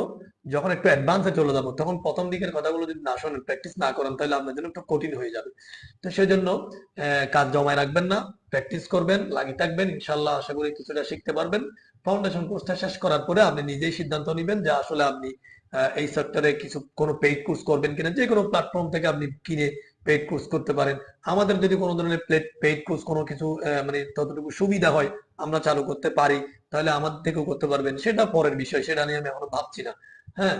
যখন একটু অ্যাডভান্সে চলে যাবো, তখন প্রথম দিকের কথাগুলো যদি না শোনেন, প্র্যাকটিস না করেন, তাহলে আপনার জন্য একটু কঠিন হয়ে যাবে। তো সেই জন্য কাজ জমায় রাখবেন না, প্র্যাকটিস করবেন, লাগিয়ে থাকবেন। ইনশাল্লাহ আশা করি কিছুটা শিখতে পারবেন। ফাউন্ডেশন কোর্সটা শেষ করার পরে আপনি নিজেই সিদ্ধান্ত নেবেন যে আসলে আপনি এই সেক্টরে কোনো পেইড কোর্স করবেন কিনা। যে কোনো প্ল্যাটফর্ম থেকে আপনি কিনে পেইড কোর্স করতে পারেন। আমাদের যদি কোনো ধরনের পেইড কোর্স কোনো কিছু মানে ততটুকু সুবিধা হয় আমরা চালু করতে পারি, তাহলে আমাদের থেকেও করতে পারবেন, সেটা পরের বিষয়, সেটা নিয়ে আমি এখনো ভাবছি না। হ্যাঁ,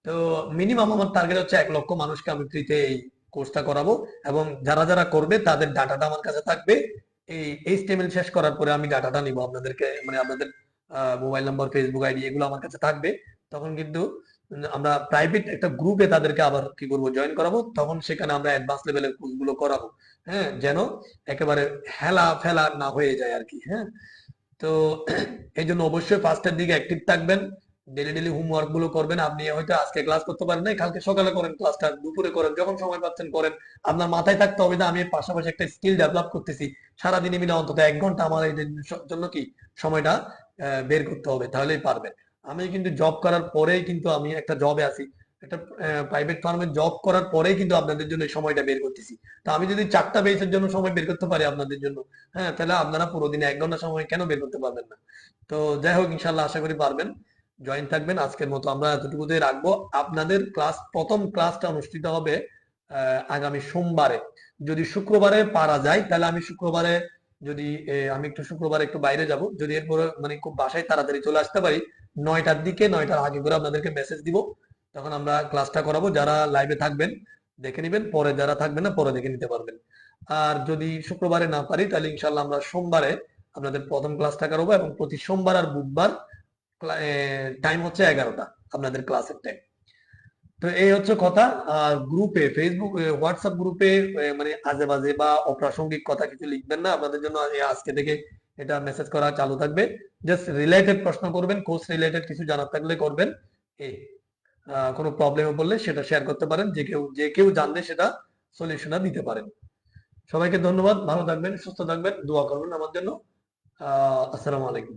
তো মিনিমাম আমার টার্গেট হচ্ছে 1 লক্ষ মানুষকে আমি ফ্রিতে এই কোর্সটা করাবো। এবং যারা যারা করবে তাদের ডাটাটা আমার কাছে থাকবে। এই HTML শেষ করার পরে আমি ডাটাটা নিব আপনাদেরকে, মানে আপনাদের মোবাইল নাম্বার, ফেসবুক আইডি এগুলো আমার কাছে থাকবে। তখন কিন্তু আমরা প্রাইভেট একটা গ্রুপে তাদেরকে আবার কি করবো, জয়েন করাবো। তখন সেখানে আমরা অ্যাডভান্স লেভেলের কোর্সগুলো করাবো। হ্যাঁ, যেন একেবারে হেলা ফেলা না হয়ে যায় আর কি। হ্যাঁ, তো এই জন্য অবশ্যই ফার্স্টের দিকে অ্যাক্টিভ থাকবেন, ডেলি ডেলি হোমওয়ার্ক গুলো করবেন। আপনি হয়তো আজকে ক্লাস করতে পারেন নাই, কালকে সকালে করেন ক্লাসটা, দুপুরে করেন, যখন সময় পাচ্ছেন করেন। আপনার মাথায় থাকতে হবে না আমি এর পাশাপাশি একটা স্কিল ডেভেলপ করতেছি, সারাদিনে মিলে অন্তত 1 ঘন্টা আমার এই জন্য কি সময়টা বের করতে হবে, তাহলেই পারবেন। আমি কিন্তু জব করার পরেই কিন্তু আমি একটা জবে আছি, একটা প্রাইভেট ফার্মে জব করার পরেই কিন্তু আপনাদের জন্য এই সময়টা বের করতেছি। তো আমি যদি 4টা বেসের জন্য সময় বের করতে পারি আপনাদের জন্য, হ্যাঁ, তাহলে আপনারা পুরো দিনে 1 ঘন্টা সময় কেন বের করতে পারবেন না? তো যাই হোক, ইনশাল্লাহ আশা করি পারবেন। জয়েন থাকবেন। আজকের মতো আমরা এতটুকুতেই রাখবো। আপনাদের প্রথম ক্লাসটা অনুষ্ঠিত হবে আগামী সোমবারে। যদি শুক্রবারে পারা যায় তাহলে আমি শুক্রবারে, যদি আমি একটু শুক্রবারে একটু বাইরে যাব, যদি এরপরে মানে খুব বাসায় তাড়াতাড়ি চলে আসতে পারি 9টার দিকে, 9টার আগে করে আপনাদেরকে মেসেজ দিব। তখন আমরা ক্লাসটা করাবো। যারা লাইভে থাকবেন দেখে নিবেন, পরে যারা থাকবেন না পরে দেখে নিতে পারবেন। আর যদি শুক্রবারে না পারি তাহলে ইনশাল্লাহ আমরা সোমবারে আপনাদের প্রথম ক্লাসটা করাবো, এবং প্রতি সোমবার আর বুধবার টাইম হচ্ছে 11টা, আপনাদের ক্লাসের টাইম। তো এই হচ্ছে কথা। আর গ্রুপে, ফেসবুক হোয়াটসঅ্যাপ গ্রুপে মানে আজে বাজে বা অপ্রাসঙ্গিক কথা কিছু লিখবেন না। আপনাদের জন্য আজকে থেকে এটা মেসেজ করা চালু থাকবে। জাস্ট রিলেটেড প্রশ্ন করবেন, কোর্স রিলেটেড কিছু জানার থাকলে করবেন। এই কোনো প্রবলেমে পড়লে সেটা শেয়ার করতে পারেন, যে কেউ জানলে সেটা সলিউশনটা দিতে পারেন। সবাইকে ধন্যবাদ, ভালো থাকবেন, সুস্থ থাকবেন, দোয়া করবেন আমার জন্য। আসসালামু আলাইকুম।